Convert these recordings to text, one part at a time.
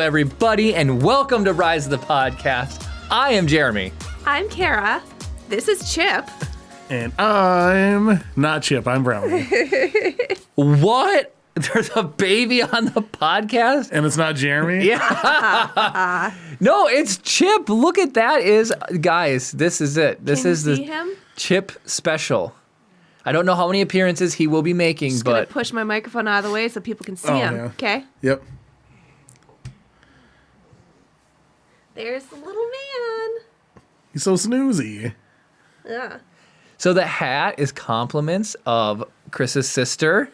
everybody, and welcome to Rise of the Podcast. I am Jeremy. I'm Kara. This is Chip. And I'm not Chip, I'm Brownie. What? There's a baby on the podcast? And it's not Jeremy? Yeah. No, it's Chip. Look at that. Guys, this is it. This Can is you the see him? Chip special. I don't know how many appearances he will be making, Just gonna push my microphone out of the way so people can see him. Yeah. Okay? Yep. There's the little man. He's so snoozy. Yeah. So the hat is compliments of Chris's sister.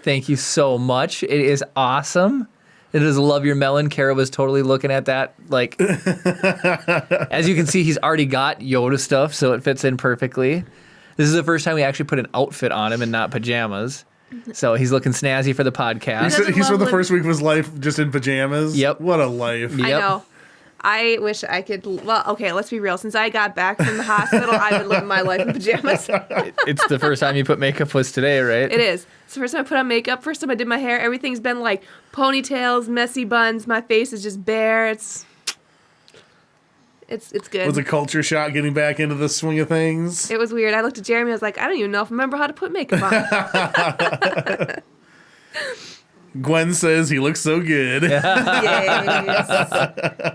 Thank you so much. It is awesome. It is Love Your Melon. Kara was totally looking at that. Like, as you can see, he's already got Yoda stuff, so it fits in perfectly. This is the first time we actually put an outfit on him and not pajamas. So he's looking snazzy for the podcast. He's for the first week of his life just in pajamas? Yep. What a life. Yep. I know. I wish I could. Well, okay, let's be real. Since I got back from the hospital, I've been living my life in pajamas. It's the first time you put makeup was today, right? It is. It's the first time I put on makeup. First time I did my hair. Everything's been like ponytails, messy buns. My face is just bare. It's good. It was a culture shock getting back into the swing of things. It was weird. I looked at Jeremy. I was like, I don't even know if I remember how to put makeup on. Gwen says he looks so good. Yes.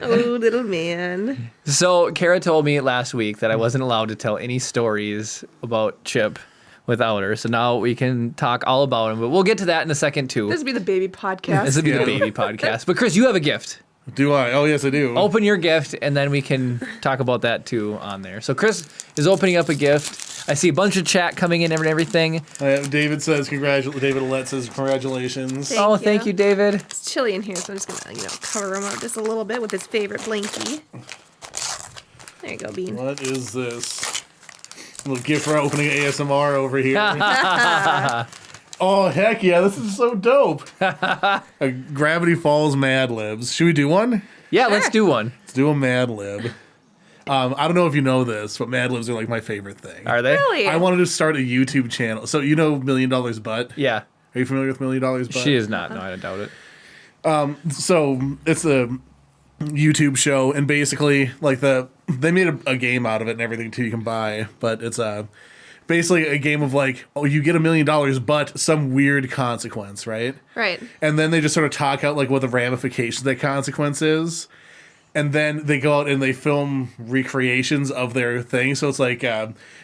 Oh, little man. So Kara told me last week that I wasn't allowed to tell any stories about Chip without her. So now we can talk all about him. But we'll get to that in a second, too. This would be the baby podcast. This would be the baby podcast. But Chris, you have a gift. Do I? Oh, yes, I do. Open your gift, and then we can talk about that, too, on there. So Chris is opening up a gift. I see a bunch of chat coming in and everything. David says, David Alette says, congratulations. Thank you, David. It's chilly in here, so I'm just going to, cover him up just a little bit with his favorite blankie. There you go, Bean. What is this? A little gift for opening ASMR over here. Oh, heck yeah, this is so dope. Gravity Falls Mad Libs. Should we do one? Yeah, Sure. let's do one. Let's do a Mad Lib. I don't know if you know this, but Mad Libs are like my favorite thing. Are they? Really? I wanted to start a YouTube channel. So you know $1 Million Butt? Yeah. Are you familiar with $1 Million Butt? She is not. No, I doubt it. So it's a YouTube show, and basically, like they made a game out of it and everything too. You can buy, but it's basically a game of like, oh, you get $1 million, but some weird consequence, right? Right. And then they just sort of talk out like what the ramifications of that consequence is. And then they go out and they film recreations of their thing. So it's like you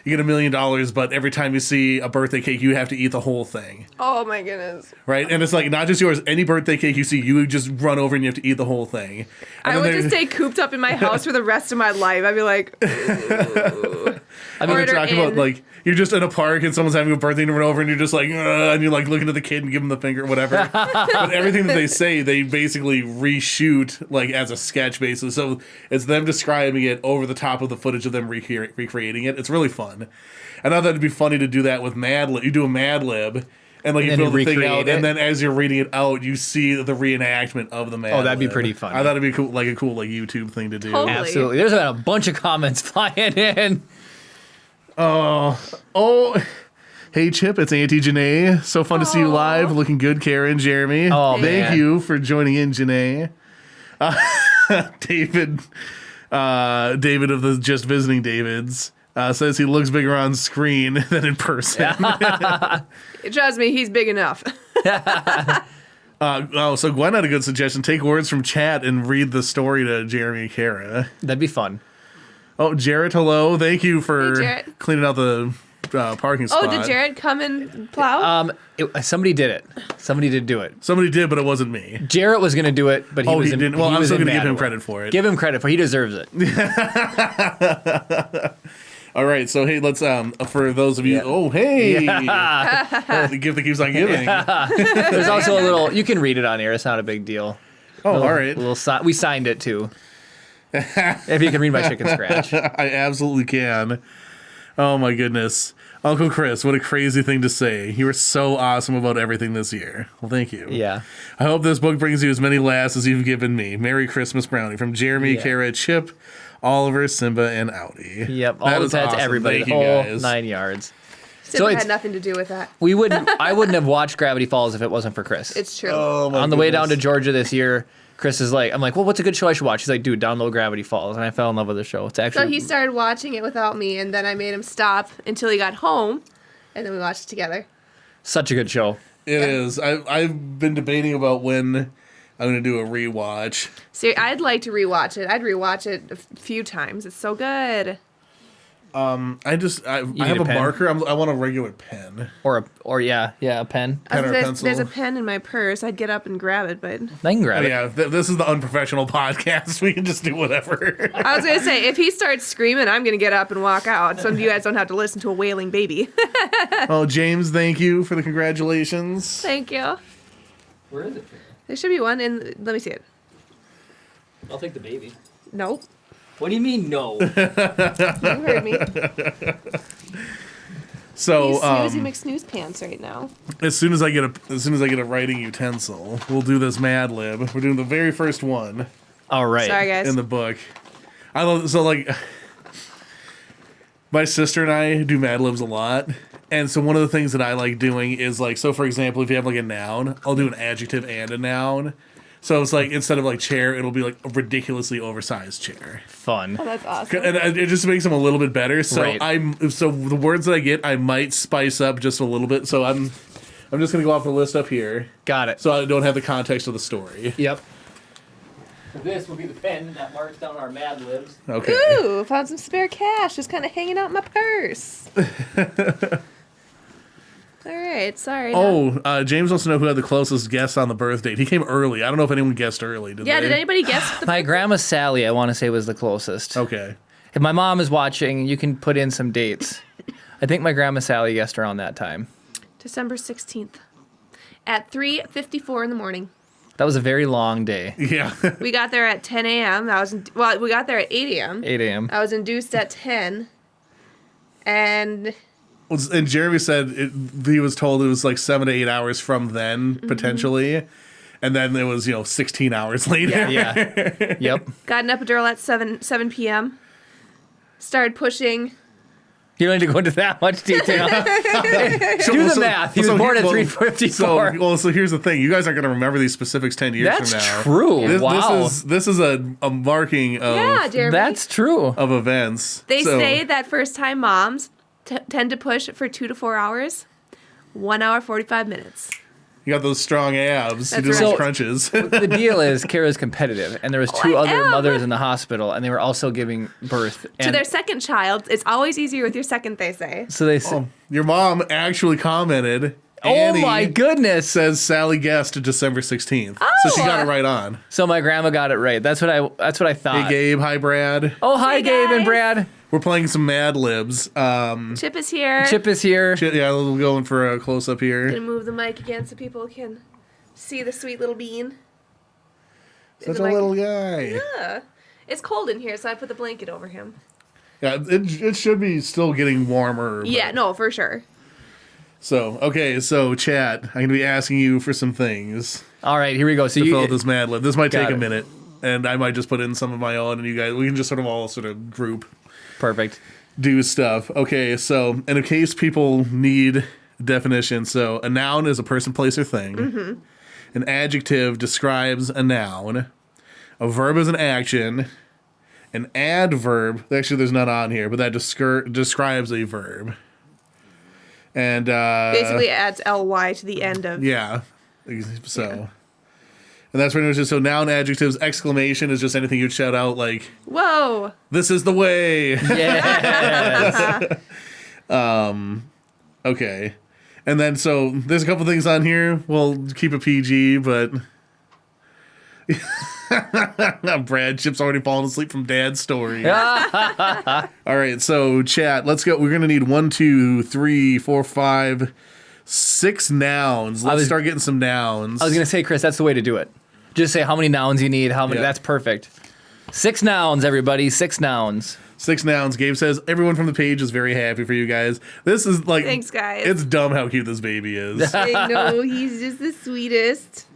get $1 million, but every time you see a birthday cake, you have to eat the whole thing. Oh, my goodness. Right? And it's like not just yours. Any birthday cake you see, you just run over and you have to eat the whole thing. And I would just stay cooped up in my house for the rest of my life. I'd be like, ooh. I mean, they're Order talking about in. like you're just in a park and someone's having a birthday and you run over and you're just like, and you're like looking at the kid and give him the finger, whatever. But everything that they say, they basically reshoot like as a sketch basis. So it's them describing it over the top of the footage of them recreating it. It's really fun. And I thought it'd be funny to do that with Mad Lib. You do a Mad Lib. And like you fill the thing out, and then as you're reading it out, you see the reenactment of the Mad Lib. Oh, that'd be pretty fun. I thought it'd be cool, like a cool YouTube thing to do. Totally. Absolutely. There's been a bunch of comments flying in. Oh, hey Chip, it's Auntie Janae. So fun to see you live. Looking good, Karen, Jeremy. Oh, thank man. you for joining in, Janae. David of the Just Visiting Davids says he looks bigger on screen than in person. Trust me, he's big enough. So Gwen had a good suggestion. Take words from chat and read the story to Jeremy and Kara. That'd be fun. Oh, Jarrett, hello. Thank you Hey, for Jarrett. cleaning out the parking spot. Oh, did Jared come and plow? Somebody did it. Somebody did do it. Somebody did, but it wasn't me. Jarrett was going to do it, but he was he in, didn't. Well, he I'm was still in going to give him Mattawa. credit for it. Give him credit for he deserves it. All right, so hey, let's for those of you. Oh, hey, the gift that keeps on giving. There's also a little. You can read it on here. It's not a big deal. Oh, all right. We signed it too. If you can read my chicken scratch. I absolutely can. Oh my goodness, Uncle Chris, what a crazy thing to say. You were so awesome about everything this year. Well, thank you. Yeah. I hope this book brings you as many laughs as you've given me. Merry Christmas, Brownie, from Jeremy, Kara, Chip, Oliver, Simba, and Audi. Yep. That All the is pets, awesome. everybody. Thank The you, whole guys. 9 yards. Simba it's- had nothing to do with that. I wouldn't have watched Gravity Falls if it wasn't for Chris. It's true. Oh, my On the way down to goodness. Georgia this year, Chris is like, I'm like, well, what's a good show I should watch? He's like, dude, download Gravity Falls. And I fell in love with the show. It's So actually he started watching it without me, and then I made him stop until he got home, and then we watched it together. such a good show. It is. I've been debating about when I'm going to do a rewatch. See, I'd like to rewatch it. I'd rewatch it a few times. It's so good. I have need a a pen? marker. I want a regular pen. Or a pen. Pen or there's, pencil? there's a pen in my purse. I'd get up and grab it, but I can grab it. Yeah, this is the unprofessional podcast. We can just do whatever. I was gonna say if he starts screaming, I'm gonna get up and walk out. So you guys don't have to listen to a wailing baby. Oh, James, thank you for the congratulations. Thank you. Where is it? There should be one in. Let me see it. I'll take the baby. Nope. What do you mean no? You heard me. So, He's Snoozy McSnooze pants right now. as soon as I get a writing utensil, we'll do this Mad Lib. We're doing the very first one All right. Sorry, guys. in the book. I love so like my sister and I do Mad Libs a lot. And so one of the things that I like doing is like, so for example, if you have like a noun, I'll do an adjective and a noun. So it's like, instead of like chair, it'll be like a ridiculously oversized chair. Fun. Oh, that's awesome. And it just makes them a little bit better. So Right. so the words that I get, I might spice up just a little bit. So I'm just gonna go off the list up here. Got it. So I don't have the context of the story. Yep. This will be the pen that marks down our Mad Libs. Okay. Ooh, found some spare cash just kind of hanging out in my purse. All right, sorry. James wants to know who had the closest guess on the birth date. He came early. I don't know if anyone guessed early. Did Yeah, they? did anybody guess the My grandma Sally, I want to say, was the closest. Okay. If my mom is watching, you can put in some dates. I think my grandma Sally guessed around that time. December 16th at 3:54 in the morning. That was a very long day. Yeah. We got there at 10 a.m. We got there at 8 a.m. 8 a.m. I was induced at 10, and And Jeremy said he was told it was like 7 to 8 hours from then, potentially. And then it was, 16 hours later. Yeah. Yep. got an epidural at 7 p.m. Started pushing. You don't need to go into that much detail. Do the math. He was born at 3:54. So here's the thing. You guys aren't going to remember these specifics 10 years That's from now. true. Wow. This is a marking of, Yeah, Jeremy. That's true. of events. They So- say that first-time moms tend to push for 2 to 4 hours. 1 hour 45 minutes. You got those strong abs. You That's do right. those So- crunches. The deal is Kara's competitive, and there was two I other am. mothers in the hospital, and they were also giving birth. To And their second child, it's always easier with your second, they say. so they said, Your mom actually commented. "Oh Annie my goodness!" says Sally guessed December 16th. So she got it right on. So my grandma got it right. That's what I thought. Hey, Gabe. Hi, Brad. Oh, hi, Hey, Gabe and guys. Brad. We're playing some Mad Libs. Chip is here. Chip is here. Yeah, we're going for a close-up Gonna here. move the mic again so people can see the sweet little bean. Such the a mic- little guy. Yeah. It's cold in here, so I put the blanket over him. Yeah, it should be still getting warmer. but- Yeah, no, for sure. So, okay, so chat, I'm going to be asking you for some things All right, here we go. So to you fill out this Mad Lib. This might take Got a it. minute, and I might just put in some of my own, and you guys, we can just all group perfect. do stuff. Okay, so in case people need definition, so a noun is a person, place, or thing. Mm-hmm. An adjective describes a noun. A verb is an action. An adverb, actually there's none on here, but that describes a verb. And Basically adds ly to the end of. yeah, so. And that's pretty much it. So noun, adjectives, exclamation is just anything you'd shout out like, Whoa! "This is the way." Yeah. Okay. And then, so, there's a couple things on here. We'll keep it PG, but... Brad, Chip's already fallen asleep from Dad's story. All right, so, chat, let's go. We're going to need 1, 2, 3, 4, 5, 6 nouns. Let's start getting some nouns. I was gonna say, Chris, that's the way to do it. Just say how many nouns you need. How many? Yeah. That's perfect. 6 nouns, everybody. 6 nouns. 6 nouns. Gabe says, everyone from the page is very happy for you guys. This is like... Thanks, guys. It's dumb how cute this baby is. I know, he's just the sweetest.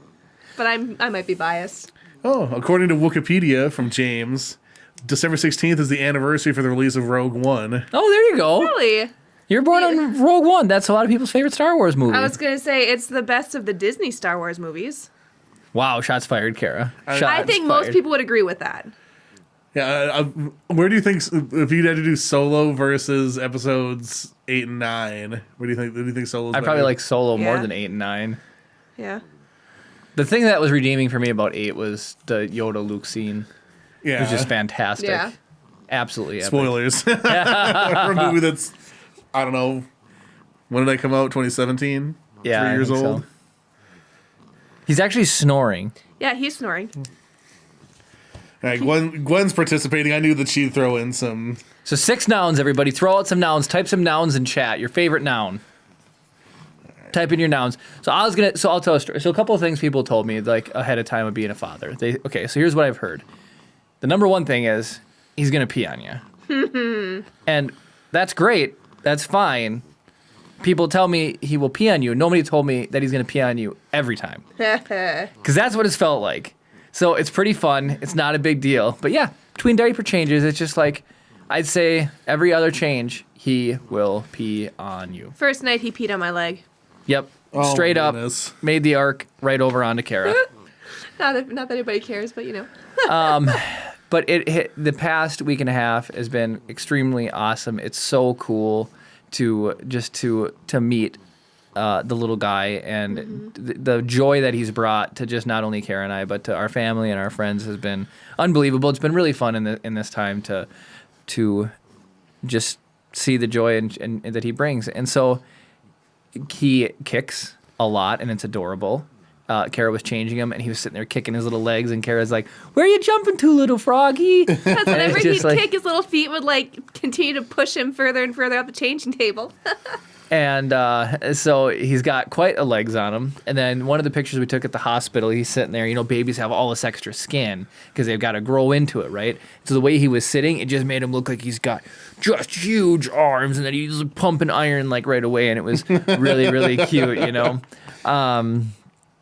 But I might be biased. Oh, according to Wikipedia from James, December 16th is the anniversary for the release of Rogue One. Oh, there you go. Really? You're born on Rogue One. That's a lot of people's favorite Star Wars movie. I was going to say, it's the best of the Disney Star Wars movies. Wow, shots fired, Kara. I think most people would agree with that. Yeah, where do you think if you had to do Solo versus episodes 8 and 9? What do you think? Do you think Solo's I probably Yeah. like Solo more than 8 and 9. Yeah. The thing that was redeeming for me about 8 was the Yoda Luke scene. Yeah, It was just fantastic. Yeah. Absolutely epic. spoilers for a movie that's I don't know. When did I come out? 2017. Yeah, 3 I years think old. so. He's actually snoring. Yeah, he's snoring. All right, Gwen's participating. I knew that she'd throw in some. So 6 nouns, everybody. Throw out some nouns. Type some nouns in chat. Your favorite noun. Type in your nouns. So I'll tell a story. So a couple of things people told me like ahead of time of being a father. So here's what I've heard. The number one thing is he's gonna pee on you. And that's great. That's fine. People tell me he will pee on you. Nobody told me that he's gonna pee on you every time. Because that's what it's felt like. So it's pretty fun. It's not a big deal. But yeah, between diaper changes, it's just like, I'd say every other change, he will pee on you. First night he peed on my leg. Yep. Oh, Straight my up, goodness. made the arc right over onto Kara. Not that anybody cares, but you know. But the past week and a half has been extremely awesome. It's so cool to meet the little guy and the joy that he's brought to just not only Kara and I, but to our family and our friends has been unbelievable. It's been really fun in this time to just see the joy and that he brings. And so he kicks a lot, and it's adorable. Kara was changing him, and he was sitting there kicking his little legs, and Kara's like, "Where are you jumping to, little froggy?" Because whenever It's he'd just like- kick, his little feet would like continue to push him further and further up the changing table. And so he's got quite a legs on him. And then one of the pictures we took at the hospital, he's sitting there. You know, babies have all this extra skin because they've got to grow into it, right? So the way he was sitting, it just made him look like he's got just huge arms, and then he's pumping iron like right away. And it was really, really cute, you know.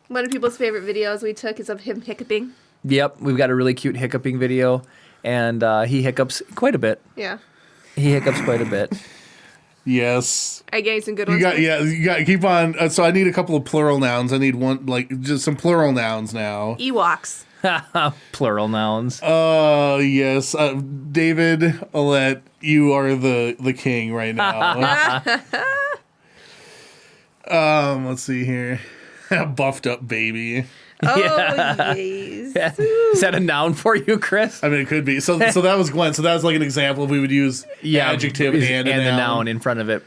One of people's favorite videos we took is of him hiccuping. Yep, we've got a really cute hiccuping video, and he hiccups quite a bit. Yeah. He hiccups quite a bit. Yes. I gave you some good You ones. got you got to keep on. So I need a couple of plural nouns. I need one just some plural nouns now. Ewoks. Plural nouns. Yes. David, Alette, you are the king right now. Let's see here. Buffed up baby. Oh, Yeah. yes. Is that a noun for you, Chris? I mean, it could be. So that was Gwen. So that was like an example. We would use adjective and a the noun in front of it.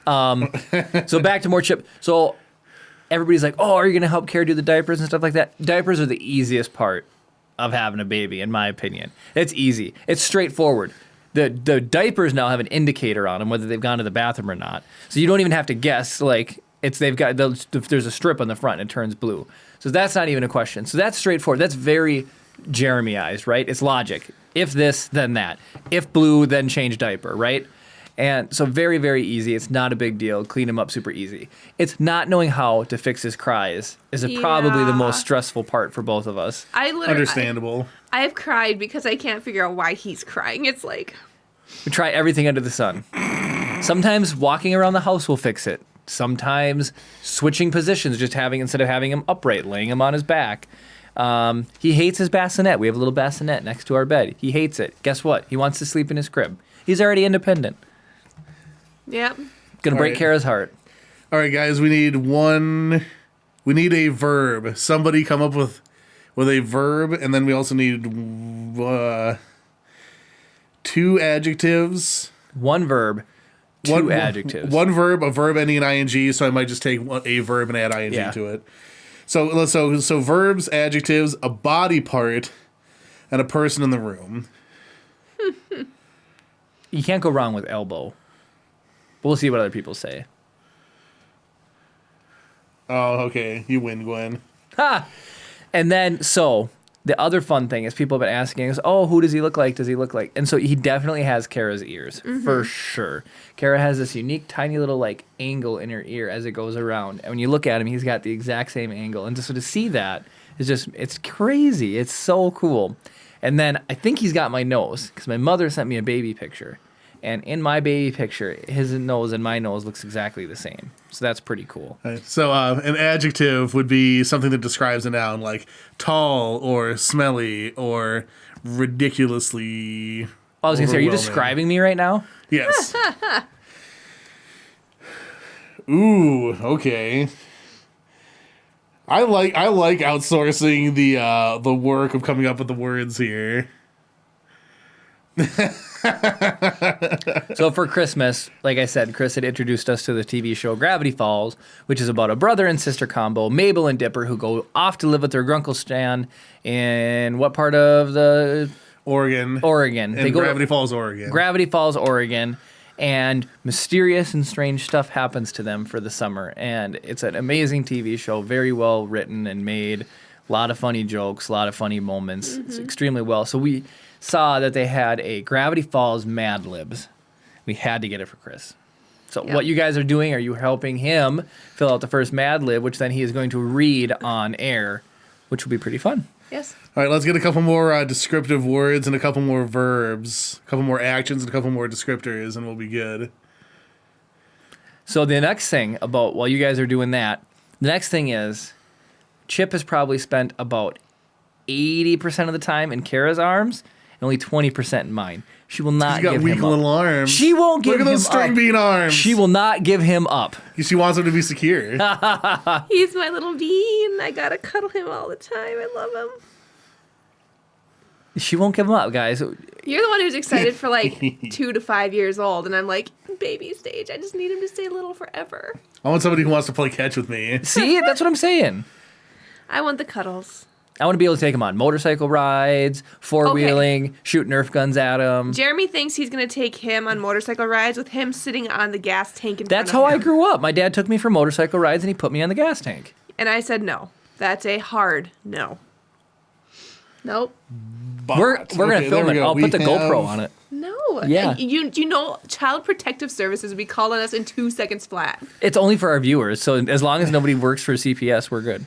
So back to more chip. So everybody's like, "Oh, are you going to help Kara do the diapers and stuff like that?" Diapers are the easiest part of having a baby, in my opinion. It's easy. It's straightforward. The diapers now have an indicator on them whether they've gone to the bathroom or not. So you don't even have to guess. Like there's a strip on the front and it turns blue. So that's not even a question. So that's straightforward. That's very Jeremyized, right? It's logic. If this, then that. If blue, then change diaper, right? And so very, very easy. It's not a big deal. Clean him up super easy. It's not knowing how to fix his cries is probably the Yeah. most stressful part for both of us. I literally. Understandable. I have cried because I can't figure out why he's crying. It's like. We try everything under the sun. Sometimes walking around the house will fix it. Sometimes switching positions, just instead of having him upright, laying him on his back. He hates his bassinet. We have a little bassinet next to our bed. He hates it. Guess what? He wants to sleep in his crib. He's already independent. Yep. Gonna break right. Kara's heart. All right, guys. We need a verb. Somebody come up with a verb, and then we also need 2 adjectives. One verb, two adjectives. One verb, a verb ending in ing. So I might just take a verb and add ing Yeah. to it. So verbs, adjectives, a body part, and a person in the room. You can't go wrong with elbow. We'll see what other people say. Oh, okay. You win, Gwen. Ha! And then, so, the other fun thing is people have been asking us, "Oh, who does he look like? Does he look like?" And so he definitely has Kara's ears, for sure. Kara has this unique, tiny little, like, angle in her ear as it goes around. And when you look at him, he's got the exact same angle. And so to see that is just, it's crazy. It's so cool. And then I think he's got my nose, because my mother sent me a baby picture. And in my baby picture, his nose and my nose looks exactly the same. So that's pretty cool. Right. So an adjective would be something that describes a noun, like tall or smelly or ridiculously. I was going to say, are you overwhelming. describing me right now? Yes. Ooh, okay. I like outsourcing the work of coming up with the words here. So for Christmas, like I said, Chris had introduced us to the TV show Gravity Falls, which is about a brother and sister combo, Mabel and Dipper, who go off to live with their grunkle Stan in what part of the Oregon. Oregon? And Gravity Falls, Oregon. Gravity Falls, Oregon, and mysterious and strange stuff happens to them for the summer. And it's an amazing TV show, very well written and made. A lot of funny jokes, a lot of funny moments. It's extremely well. So we saw that they had a Gravity Falls Mad Libs. We had to get it for Chris. So Yep. what you guys are doing, are you helping him fill out the first Mad Lib, which then he is going to read on air, which will be pretty fun. Yes. All right, let's get a couple more descriptive words and a couple more verbs, a couple more actions and a couple more descriptors, and we'll be good. So the next thing about, while you guys are doing that, the next thing is Chip has probably spent about 80% of the time in Kara's arms and only 20% in mine. She will not She's got give weak him little up. arms. She won't give Look him at those string up. bean arms. She will not give him up. She wants him to be secure. He's my little bean. I gotta cuddle him all the time. I love him. She won't give him up, guys. You're the one who's excited for like 2 to 5 years old, and I'm like, baby stage. I just need him to stay little forever. I want somebody who wants to play catch with me. See, that's what I'm saying. I want the cuddles. I want to be able to take him on motorcycle rides, four-wheeling, shoot Nerf guns at him. Jeremy thinks he's gonna take him on motorcycle rides with him sitting on the gas tank in That's front how of I him. grew up. My dad took me for motorcycle rides and he put me on the gas tank. And I said no. That's a hard no. Nope. We're gonna film it. I'll put the GoPro on it. No. Yeah. You know, Child Protective Services would be calling us in 2 seconds flat. It's only for our viewers, so as long as nobody works for CPS, we're good.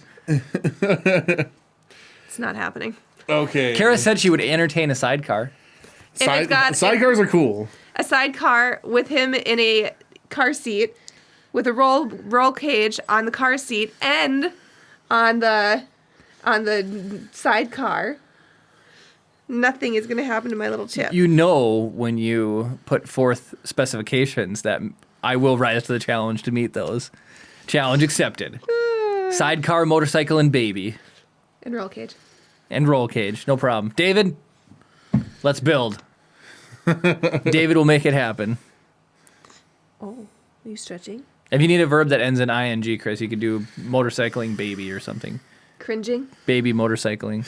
It's not happening. Okay. Kara said she would entertain a sidecar. And it's got sidecars are cool. a sidecar with him in a car seat with a roll cage on the car seat and on the sidecar. Nothing is going to happen to my little Chip. You know when you put forth specifications that I will rise to the challenge to meet those. Challenge accepted. Sidecar, motorcycle, and baby. And roll cage. And roll cage, no problem. David, let's build. David will make it happen. Oh, are you stretching? If you need a verb that ends in ing, Chris, you could do motorcycling baby or something. Cringing? Baby motorcycling.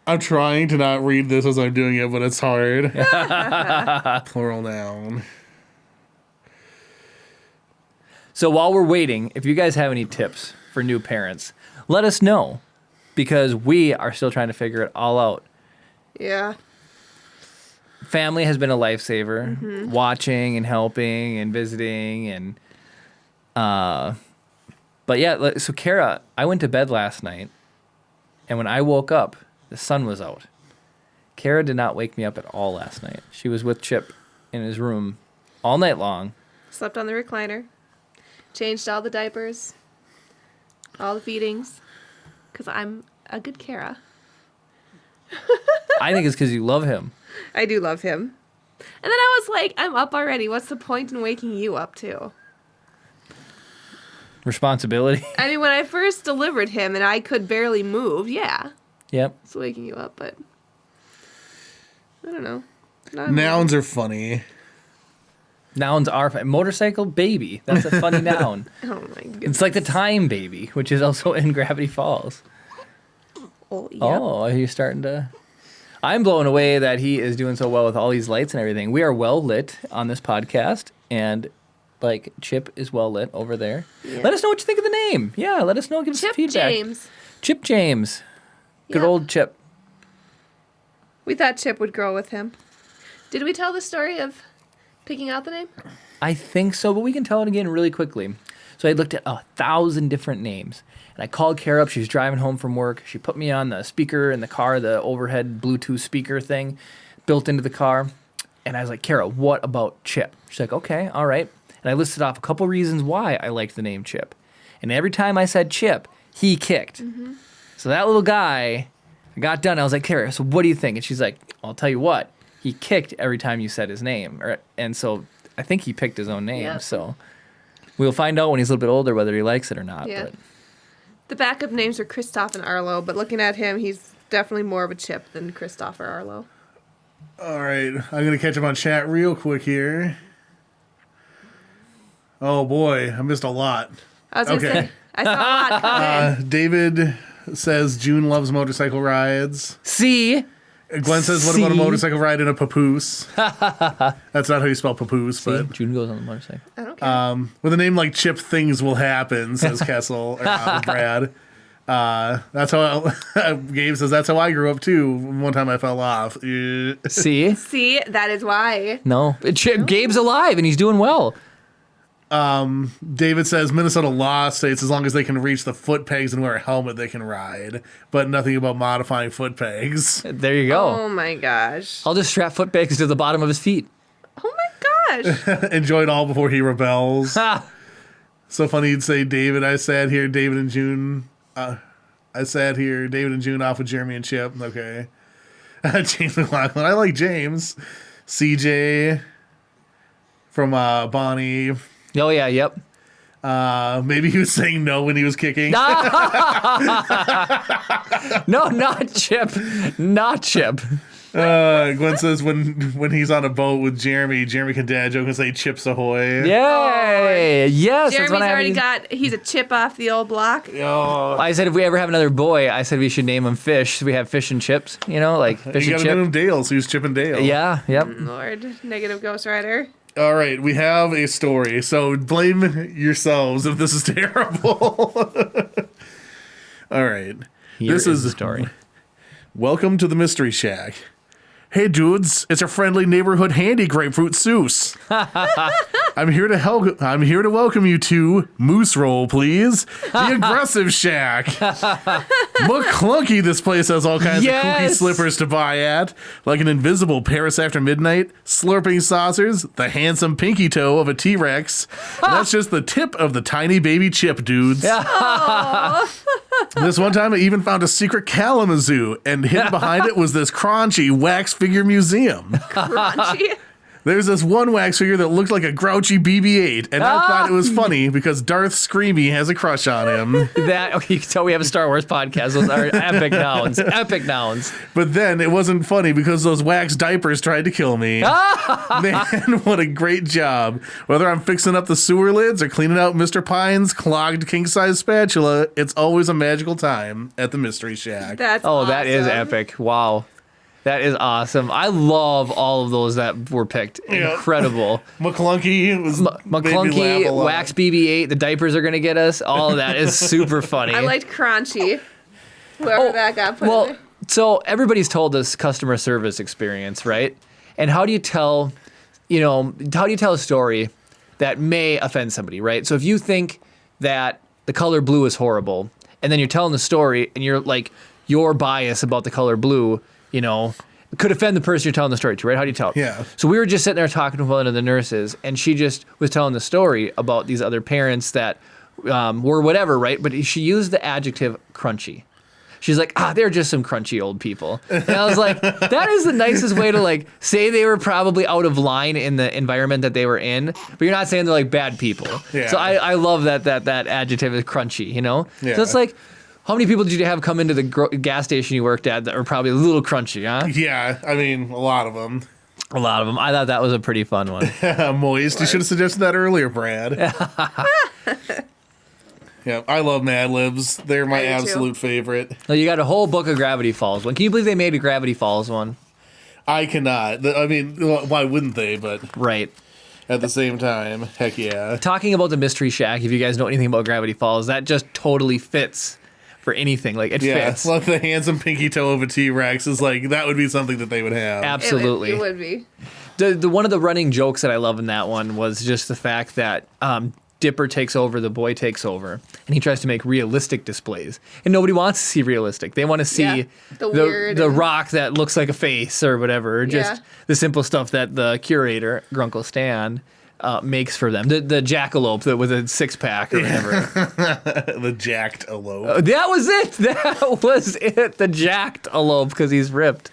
I'm trying to not read this as I'm doing it, but it's hard. Plural noun. So while we're waiting, if you guys have any tips for new parents, let us know, because we are still trying to figure it all out. Yeah. Family has been a lifesaver, watching and helping and visiting and but yeah, so Kara, I went to bed last night and when I woke up, the sun was out. Kara did not wake me up at all last night. She was with Chip in his room all night long. Slept on the recliner. Changed all the diapers. All the feedings. Because I'm a good Kara. I think it's because you love him. I do love him. And then I was like, I'm up already. What's the point in waking you up too? Responsibility. I mean, when I first delivered him and I could barely move, yeah, Yep. it's waking you up, but I don't know. Nouns are funny. Nouns are motorcycle baby. That's a funny noun. Oh my goodness. It's like the time baby, which is also in Gravity Falls. Oh, yep. Oh, are you starting to? I'm blown away that he is doing so well with all these lights and everything. We are well lit on this podcast, and like Chip is well lit over there. Yeah. Let us know what you think of the name. Yeah, let us know. Give us some Chip feedback. James. Chip James. Good Yeah. old Chip. We thought Chip would grow with him. Did we tell the story of picking out the name? I think so, but we can tell it again really quickly. So I looked at 1,000 different names, and I called Kara up. She was driving home from work. She put me on the speaker in the car, the overhead Bluetooth speaker thing, built into the car. And I was like, Kara, what about Chip? She's like, okay, all right. And I listed off a couple reasons why I liked the name Chip. And every time I said Chip, he kicked. So that little guy, I got done. I was like, Kara, so what do you think? And she's like, I'll tell you what. He kicked every time you said his name. And so I think he picked his own name. Yep. So we'll find out when he's a little bit older whether he likes it or not. Yeah. But The backup names are Kristoff and Arlo, but looking at him, he's definitely more of a Chip than Kristoff or Arlo. All right, I'm going to catch up on chat real quick here. Oh, boy, I missed a lot. I was going to say, I saw a lot coming. David says June loves motorcycle rides. see, Glenn says, what about a See? motorcycle ride in a papoose? That's not how you spell papoose, see, but June goes on the motorcycle. I don't care. with a name like Chip, things will happen, says Kessel, or Brad. That's how Gabe says, that's how I grew up, too. One time I fell off. See? See, that is why. No. Gabe's alive and he's doing well. David says Minnesota law states as long as they can reach the foot pegs and wear a helmet, they can ride, but nothing about modifying foot pegs. There you go. Oh my gosh. I'll just strap foot pegs to the bottom of his feet. Oh my gosh. Enjoy it all before he rebels. Ha! So funny you'd say David. I sat here, David and June. David and June off with Jeremy and Chip. Okay. James McLaughlin. I like James. CJ from Bonnie. Oh, yeah, yep. Maybe he was saying no when he was kicking. No, not Chip. Not Chip. Gwen says when he's on a boat with Jeremy can dad joke and say Chips Ahoy. Yay! Yes, that's Jeremy's what I already got, he's a chip off the old block. Oh, I said if we ever have another boy, I said we should name him Fish. So we have Fish and Chips, fish you and got to name chip. him Dale, so he's Chip and Dale. Yeah, yep. Lord, negative Ghost Rider. All right, we have a story. So blame yourselves if this is terrible. All right. Here this is the story. Welcome to the Mystery Shack. Hey dudes, it's a friendly neighborhood handy grapefruit Seuss. I'm here to welcome you to Moose Roll, please. The Aggressive Shack. McClunky, this place has all kinds of kooky Yes. slippers to buy at, like an invisible Paris After Midnight, slurping saucers, the handsome pinky toe of a T-Rex. That's just the tip of the tiny baby Chip, dudes. This one time I even found a secret Kalamazoo, and hidden behind it was this crunchy wax figure museum. Crunchy. There's this one wax figure that looked like a grouchy BB-8, and I thought it was funny because Darth Screamy has a crush on him. You can tell we have a Star Wars podcast. Those are epic nouns. Epic nouns. But then it wasn't funny because those wax diapers tried to kill me. Man, what a great job. Whether I'm fixing up the sewer lids or cleaning out Mr. Pine's clogged king-size spatula, it's always a magical time at the Mystery Shack. That's That is awesome. epic. Wow. That is awesome. I love all of those that were picked. Yeah. Incredible. McClunky was made me laugh a McClunky, lot. Wax BB-8, the diapers are going to get us. All of that is super funny. I liked Crunchy. Whoever that got put in Well, there. so everybody's told us customer service experience, right? And how do you tell a story that may offend somebody, right? So if you think that the color blue is horrible, and then you're telling the story, and you're like, your bias about the color blue, could offend the person you're telling the story to, right? How do you tell it? Yeah. So we were just sitting there talking to one of the nurses, and she just was telling the story about these other parents that were whatever, right? But she used the adjective crunchy. She's like, they're just some crunchy old people. And I was like, that is the nicest way to say they were probably out of line in the environment that they were in, but you're not saying they're like bad people. Yeah. So I love that adjective is crunchy, Yeah. So it's like, how many people did you have come into the gas station you worked at that were probably a little crunchy, huh? Yeah, I mean, a lot of them. A lot of them. I thought that was a pretty fun one. Moist. You should have suggested that earlier, Brad. Yeah, I love Mad Libs. They're my I do too. absolute favorite. No, you got a whole book of Gravity Falls one. Can you believe they made a Gravity Falls one? I cannot. I mean, why wouldn't they? But Right. at the same time, heck yeah. Talking about the Mystery Shack, if you guys know anything about Gravity Falls, that just totally fits for anything. It Yeah, fits. like the handsome pinky toe of a T-Rex is that would be something that they would have. Absolutely. It would be. The one of the running jokes that I love in that one was just the fact that Dipper takes over, the boy takes over, and he tries to make realistic displays. And nobody wants to see realistic. They want to see the weird the rock that looks like a face or whatever, or just Yeah. the simple stuff that the curator, Grunkle Stan, makes for them. The jackalope that with a six-pack or whatever. The jacked elope. That was it. That was it. The jacked elope because he's ripped.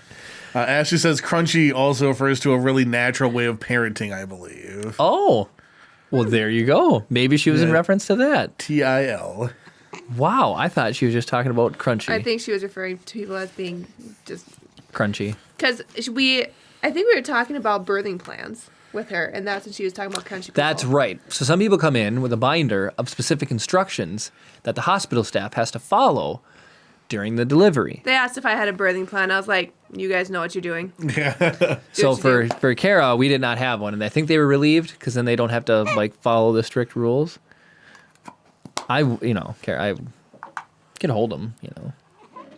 Ashley says crunchy also refers to a really natural way of parenting, I believe. Oh. Well, there you go. Maybe she was in reference to that. TIL. Wow, I thought she was just talking about crunchy. I think she was referring to people as being just Crunchy. because I think we were talking about birthing plans with her, and that's when she was talking about crunchy people. That's right. So some people come in with a binder of specific instructions that the hospital staff has to follow during the delivery. They asked if I had a birthing plan. I was like, "You guys know what you're doing." So what you for Kara, we did not have one, and I think they were relieved because then they don't have to like follow the strict rules. Kara, I can hold them,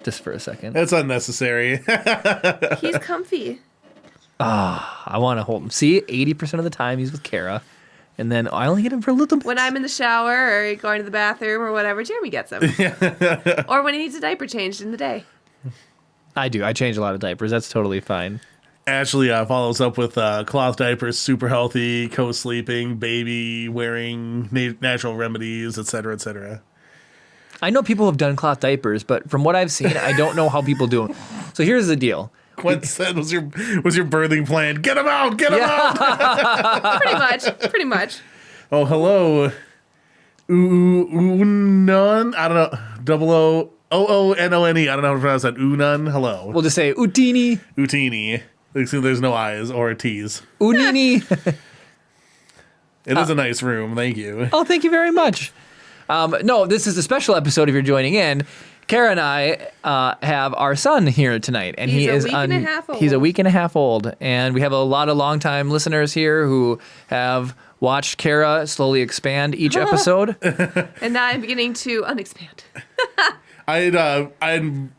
just for a second. That's unnecessary. He's comfy. I want to hold him. See, 80% of the time he's with Kara, and then I only get him for a little bit. When I'm in the shower or going to the bathroom or whatever, Jeremy gets him. Or when he needs a diaper changed in the day. I do. I change a lot of diapers. That's totally fine. Ashley follows up with cloth diapers, super healthy, co-sleeping, baby wearing, natural remedies, etc., etc. I know people have done cloth diapers, but from what I've seen, I don't know how people do them. So here's the deal. Quinn said was your birthing plan. Get him out! Get him out! Pretty much. Oh, hello. Unun. I don't know. OONONE. I don't know how to pronounce that. Unun. Hello. We'll just say Utini, Utini. There's no I's or a T's. Unini. It is a nice room. Thank you. Oh, thank you very much. No, this is a special episode if you're joining in. Kara and I have our son here tonight, and He's he a is week and a half old. He's a week and a half old, and we have a lot of longtime listeners here who have watched Kara slowly expand each episode. And now I'm beginning to unexpand. I had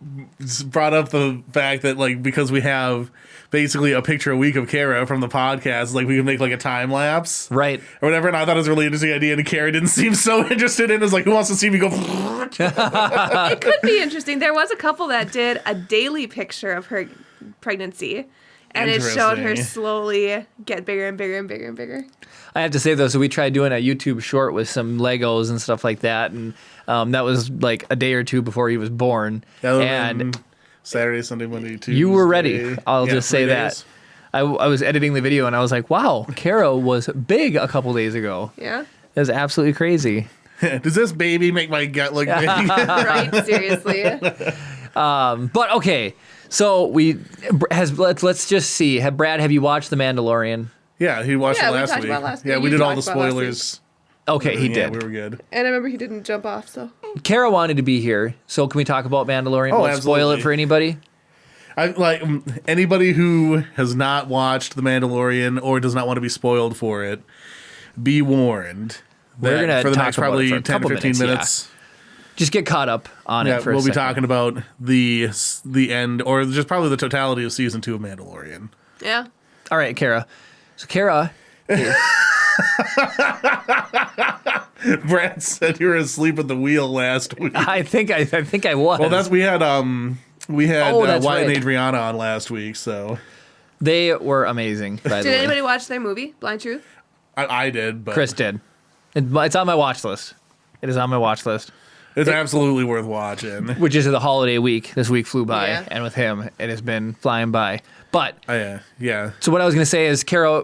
brought up the fact that because we have basically a picture a week of Kara from the podcast, we could make a time lapse, Right. or whatever. And I thought it was a really interesting idea, and Kara didn't seem so interested in it. It was who wants to see me go? It could be interesting. There was a couple that did a daily picture of her pregnancy, and it showed her Interesting. slowly get bigger and bigger and bigger and bigger. I have to say though, so we tried doing a YouTube short with some Legos and stuff like that, and that was a day or two before he was born. And Saturday, Sunday, Monday, Tuesday. you were ready. I'll just say 3 that. days. I was editing the video and I was like, wow, Kara was big a couple days ago. Yeah. It was absolutely crazy. Does this baby make my gut look big? Right. Seriously. But okay, so let's just see. Have you watched The Mandalorian? Yeah, he watched Yeah, it we last talked week. about last Yeah, week. we You did all the talked about last spoilers. Okay, he Yeah, did. we were good. And I remember he didn't jump off. So Kara wanted to be here, so can we talk about Mandalorian? Oh, Won't spoil absolutely. it for anybody. I anybody who has not watched The Mandalorian or does not want to be spoiled for it, be warned. We're that gonna for the talk next about it probably for a 10 to couple 15 minutes, minutes. Just get caught up on Yeah, it for a we'll be second. talking about the end, or just probably the totality of season 2 of Mandalorian. yeah. All right, Kara. So Kara, Brad said you were asleep at the wheel last week. I think I was. Well, we had that's Wyatt right. and Adriana on last week, so They were amazing. By the Did way, anybody watch their movie, Blind Truth? I did, but Chris did. It's on my watch list. It is on my watch list, it's absolutely worth watching. which is the holiday week. This week flew by, Yeah. and with him, it has been flying by. But Yeah. so what I was going to say is, Kara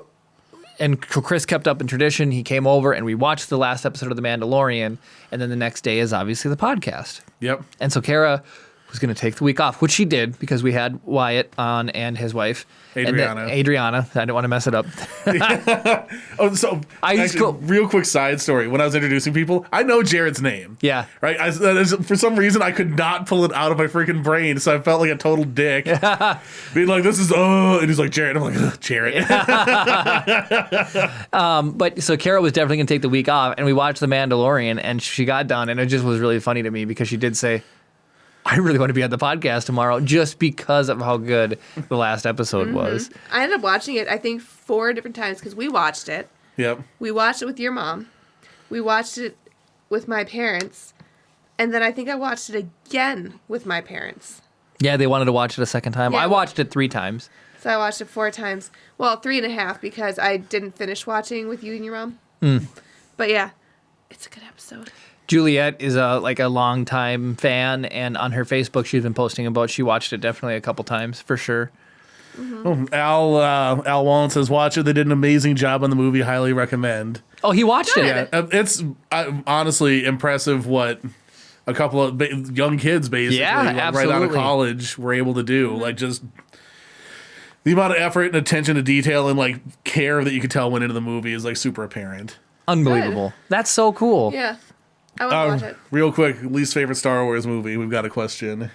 and Chris kept up in tradition. He came over, and we watched the last episode of The Mandalorian, and then the next day is obviously the podcast. Yep. And so Kara was going to take the week off, which she did because we had Wyatt on and his wife. Adriana. Adriana. I didn't want to mess it up. Oh, so I just actually, go- real quick side story. When I was introducing people, I know Jared's name. Yeah. Right. For some reason, I could not pull it out of my freaking brain, so I felt like a total dick, being like, "This is and he's like Jared. I'm like, "Ugh, Jared." But so Kara was definitely going to take the week off, and we watched The Mandalorian, and she got done, and it just was really funny to me because she did say, I really want to be on the podcast tomorrow just because of how good the last episode was. I ended up watching it, I think, 4 different times because we watched it. Yep. We watched it with your mom. we watched it with my parents, and then I think I watched it again with my parents. Yeah, they wanted to watch it a second time. Yeah. I watched it 3 times. So I watched it 4 times. Well, 3.5 because I didn't finish watching with you and your mom. But yeah, it's a good episode. Juliet is a longtime fan, and on her Facebook, she's been posting about. She watched it definitely a couple times for sure. Al Wallen says, watch it. They did an amazing job on the movie. Highly recommend. Oh, he watched Good. it. It's honestly impressive what a couple of young kids, basically, Yeah, right out of absolutely. college, were able to do. Like, just the amount of effort and attention to detail and, like, care that you could tell went into the movie is, like, super apparent. Unbelievable. That's so cool. Yeah. I want to watch it. Real quick, least favorite Star Wars movie. We've got a question.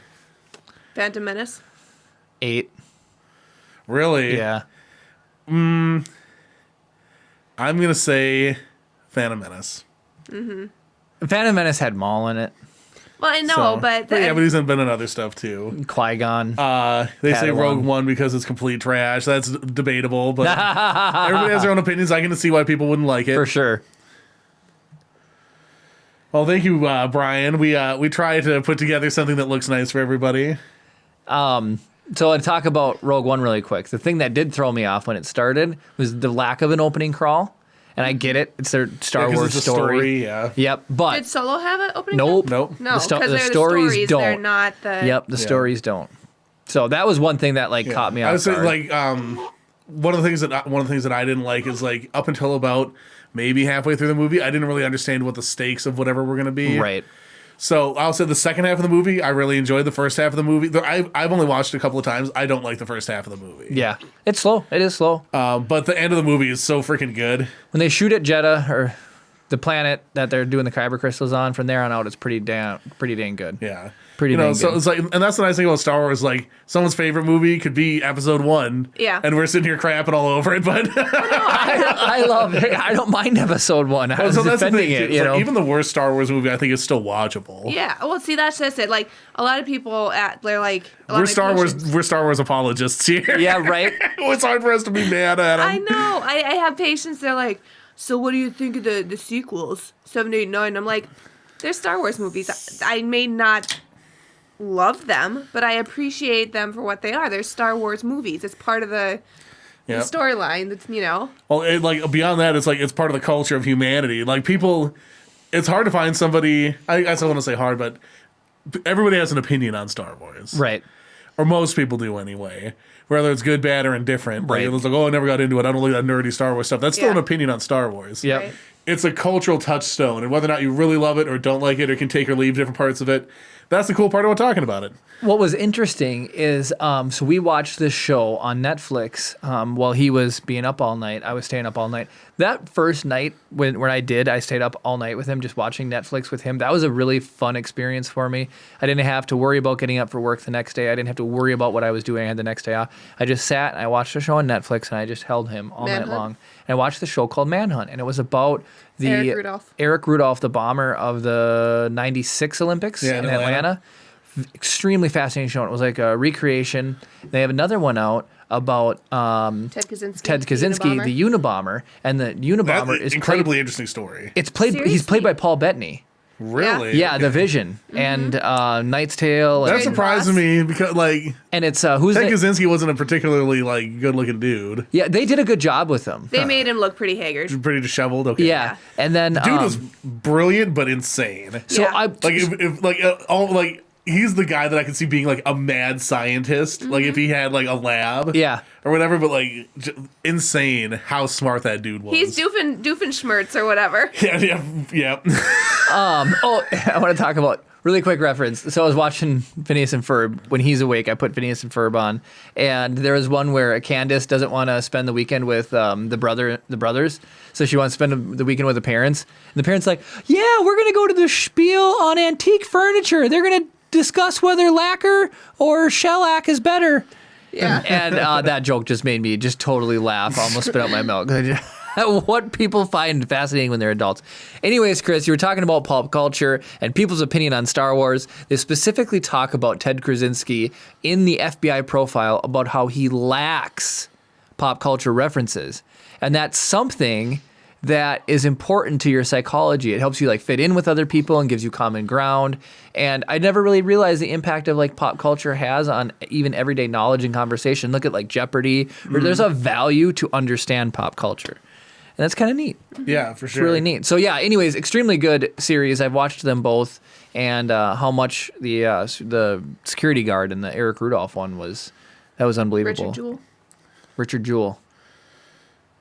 Phantom Menace. 8. Really? Yeah. I'm going to say Phantom Menace. Phantom Menace had Maul in it. Well, I know, So- but yeah, but he's been in other stuff, too. Qui-Gon. They say Padawan. Rogue One because it's complete trash. That's debatable, but everybody has their own opinions. I can see why people wouldn't like it. for sure. Well, thank you, Brian. We try to put together something that looks nice for everybody. So to talk about Rogue One really quick, the thing that did throw me off when it started was the lack of an opening crawl. And I get it; it's their Star 'Cause Wars it's a story, yeah. Yep, but did Solo have an opening? nope, Nope. No, The because they're stories the stories. don't. They're not the. Yep, the stories don't. So that was one thing that caught me I off would say guard. like one of the things that I didn't like is like up until about maybe halfway through the movie, I didn't really understand what the stakes of whatever were going to be. Right. So I'll say the second half of the movie, I really enjoyed the first half of the movie. I've only watched it a couple of times. I don't like the first half of the movie. Yeah, it's slow. It is slow. But the end of the movie is so freaking good. When they shoot at Jeddah or the planet that they're doing the kyber crystals on, from there on out, it's pretty dang good. Yeah. Pretty dang so good. it's like, and that's the nice thing about Star Wars. Like, someone's favorite movie could be Episode 1. Yeah. And we're sitting here crapping all over it, but I love it. I don't mind Episode 1. I was so that's the defending thing. it. Too. You It's know, like, even the worst Star Wars movie, I think, is still watchable. Yeah. Well, see, that's just it. Like a lot of people they're like. a lot We're of my Star Wars. patients- We're Star Wars apologists here. yeah, right. It's hard for us to be mad at them. I know. I have patients. They're like, so what do you think of the sequels? 7, 8, 9. I'm like, they're Star Wars movies. I may not love them, but I appreciate them for what they are. They're Star Wars movies. It's part of the Yep. storyline. That's Well, like beyond that, it's like it's part of the culture of humanity. Like people, it's hard to find somebody. I don't want to say hard, but everybody has an opinion on Star Wars, Right. or most people do anyway. Whether it's good, bad, or indifferent. Like, Right. it's like, oh, I never got into it. I don't like that nerdy Star Wars stuff. That's still Yeah. an opinion on Star Wars. Yep. Right. It's a cultural touchstone, and whether or not you really love it or don't like it or can take or leave different parts of it, that's the cool part about talking about it. What was interesting is, so we watched this show on Netflix while he was being up all night. I was staying up all night. That first night when I stayed up all night with him, just watching Netflix with him. That was a really fun experience for me. I didn't have to worry about getting up for work the next day. I didn't have to worry about what I was doing. I had the next day off. I just sat and I watched a show on Netflix and I just held him all night Manhunt? long. And I watched the show called Manhunt, and it was about Eric Rudolph, the bomber of the '96 Olympics Yeah, in in Atlanta. Extremely fascinating show. It was like a recreation. They have another one out about Ted Kaczynski. Ted Kaczynski, the Unabomber, and the Unabomber That's is incredibly played. interesting story. It's played. He's Seriously? played by Paul Bettany. Really? Yeah, The Vision and Knight's Tale. That And, Trade surprises Ross. me because like and it's who's Ted the, Kaczynski wasn't a particularly like good looking dude. yeah. They did a good job with him. They made him look pretty haggard. Pretty disheveled. Okay. Yeah, and then Dude was brilliant but insane. so Yeah. I Like if like all like he's the guy that I could see being like a mad scientist. Like if he had like a lab. Yeah. Or whatever, but like insane how smart that dude was. He's Doofenshmirtz or whatever. Yeah. Oh, I want to talk about really quick reference. So I was watching Phineas and Ferb. When he's awake, I put Phineas and Ferb on, and there was one where Candace doesn't want to spend the weekend with the brothers. So she wants to spend the weekend with the parents, and the parents like, yeah, we're gonna go to the spiel on antique furniture. They're gonna discuss whether lacquer or shellac is better. Yeah. And that joke just made me just totally laugh. I almost spit out my milk. What people find fascinating when they're adults. Anyways, Chris, you were talking about pop culture and people's opinion on Star Wars. They specifically talk about Ted Kaczynski in the FBI profile about how he lacks pop culture references. And that's something that is important to your psychology. It helps you like fit in with other people and gives you common ground. And I never really realized the impact of like pop culture has on even everyday knowledge and conversation. Look at like Jeopardy, where there's a value to understand pop culture. And that's kind of neat. Yeah, for sure. It's really neat. So yeah, anyways, extremely good series. I've watched them both, and how much the security guard in the Eric Rudolph one was unbelievable. Richard Jewell.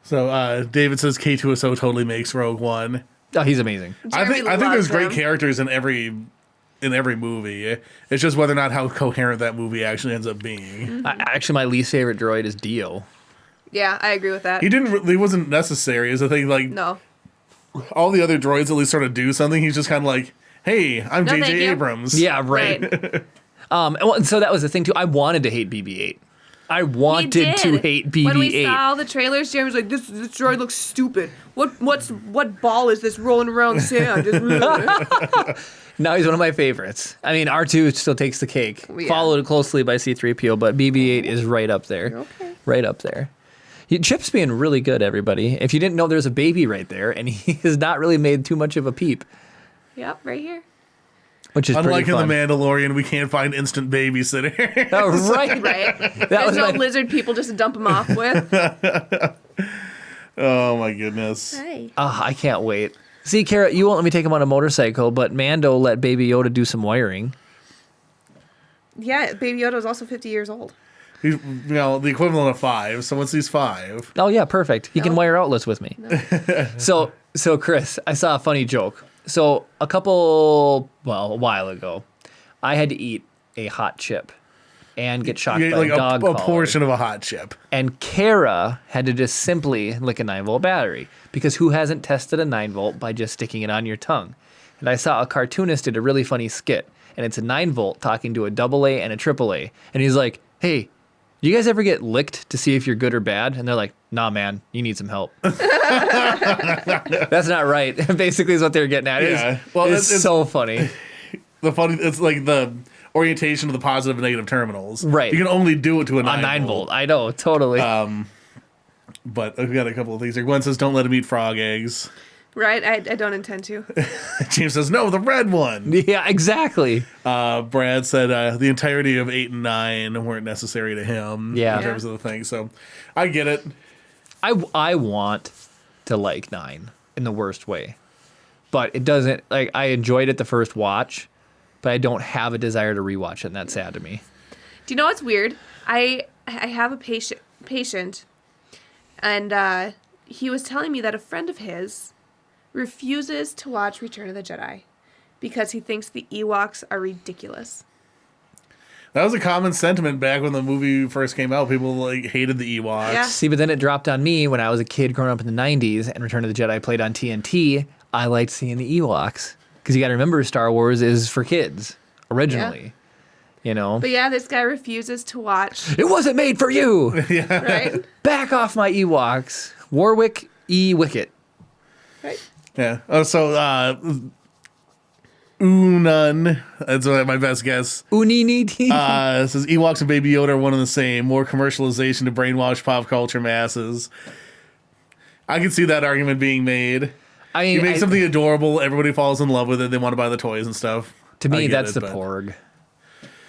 So David says K2SO totally makes Rogue One. Oh, he's amazing. I think there's loves great him. characters in every movie. It's just whether or not how coherent that movie actually ends up being. Actually, my least favorite droid is Dio. Yeah, I agree with that. He wasn't necessary. Is the thing like No. all the other droids at least sort of do something. He's just kind of like, hey, I'm No, thank J.J. you. Abrams. Yeah, right. And so that was the thing too. I wanted to hate BB-8. I wanted to hate BB-8. When we saw the trailers, Jeremy was like, "This droid looks stupid. What ball is this rolling around sand?" Now he's one of my favorites. I mean, R2 still takes the cake, Yeah. followed closely by C-3PO, but BB-8 is right up there. Okay. Right up there. Chip's being really good, everybody. If you didn't know, there's a baby right there, and he has not really made too much of a peep, Yep, right here. which is Unlike pretty in fun. The Mandalorian, we can't find instant babysitter. Oh, right. Right. That was There's no my- lizard people just to dump him off with. Oh my goodness. Hey. I can't wait. See, Kara, you won't let me take him on a motorcycle, but Mando let Baby Yoda do some wiring. Yeah, Baby Yoda was also 50 years old. He's, the equivalent of 5. So once he's 5, Oh yeah, perfect. He can No. wire outlets with me. So Chris, I saw a funny joke. So a while ago, I had to eat a hot chip and get shocked you ate by like a dog a collar. portion of a hot chip. And Kara had to just simply lick a 9-volt battery, because who hasn't tested a 9-volt by just sticking it on your tongue? And I saw a cartoonist did a really funny skit, and it's a 9-volt talking to a AA and a AAA, and he's like, "Hey, you guys ever get licked to see if you're good or bad?" And they're like, "Nah, man, you need some help." That's not right. Basically, is what they're getting at. Yeah. Well, Well, it's it's- so funny. It's like the orientation of the positive and negative terminals. Right. You can only do it to a A 9 9-volt. I know, totally. But I've got a couple of things here. Gwen says, don't let him eat frog eggs. Right? I don't intend to. James says, no, the red one. Yeah, exactly. Brad said the entirety of 8 and 9 weren't necessary to him. Yeah. In terms of the thing. So I get it. I want to like 9 in the worst way, but it doesn't, like, I enjoyed it the first watch, but I don't have a desire to rewatch it, and that's sad to me. Do you know what's weird? I have a patient, and he was telling me that a friend of his refuses to watch Return of the Jedi because he thinks the Ewoks are ridiculous. That was a common sentiment back when the movie first came out. People like hated the Ewoks. Yeah. See, but then it dropped on me when I was a kid growing up in the 90s, and Return of the Jedi played on TNT. I liked seeing the Ewoks, because you got to remember, Star Wars is for kids originally. You know, But yeah, this guy refuses to watch. it wasn't made for you. Right? Back off my Ewoks. Warwick E. Wicket. Right. Yeah. Oh, so Unan, that's my best guess. Uniniti. Says Ewoks and Baby Yoda are one and the same. More commercialization to brainwash pop culture masses. I can see that argument being made. I mean, You make something adorable, everybody falls in love with it, they want to buy the toys and stuff. to I me, get that's it, the but- Porg.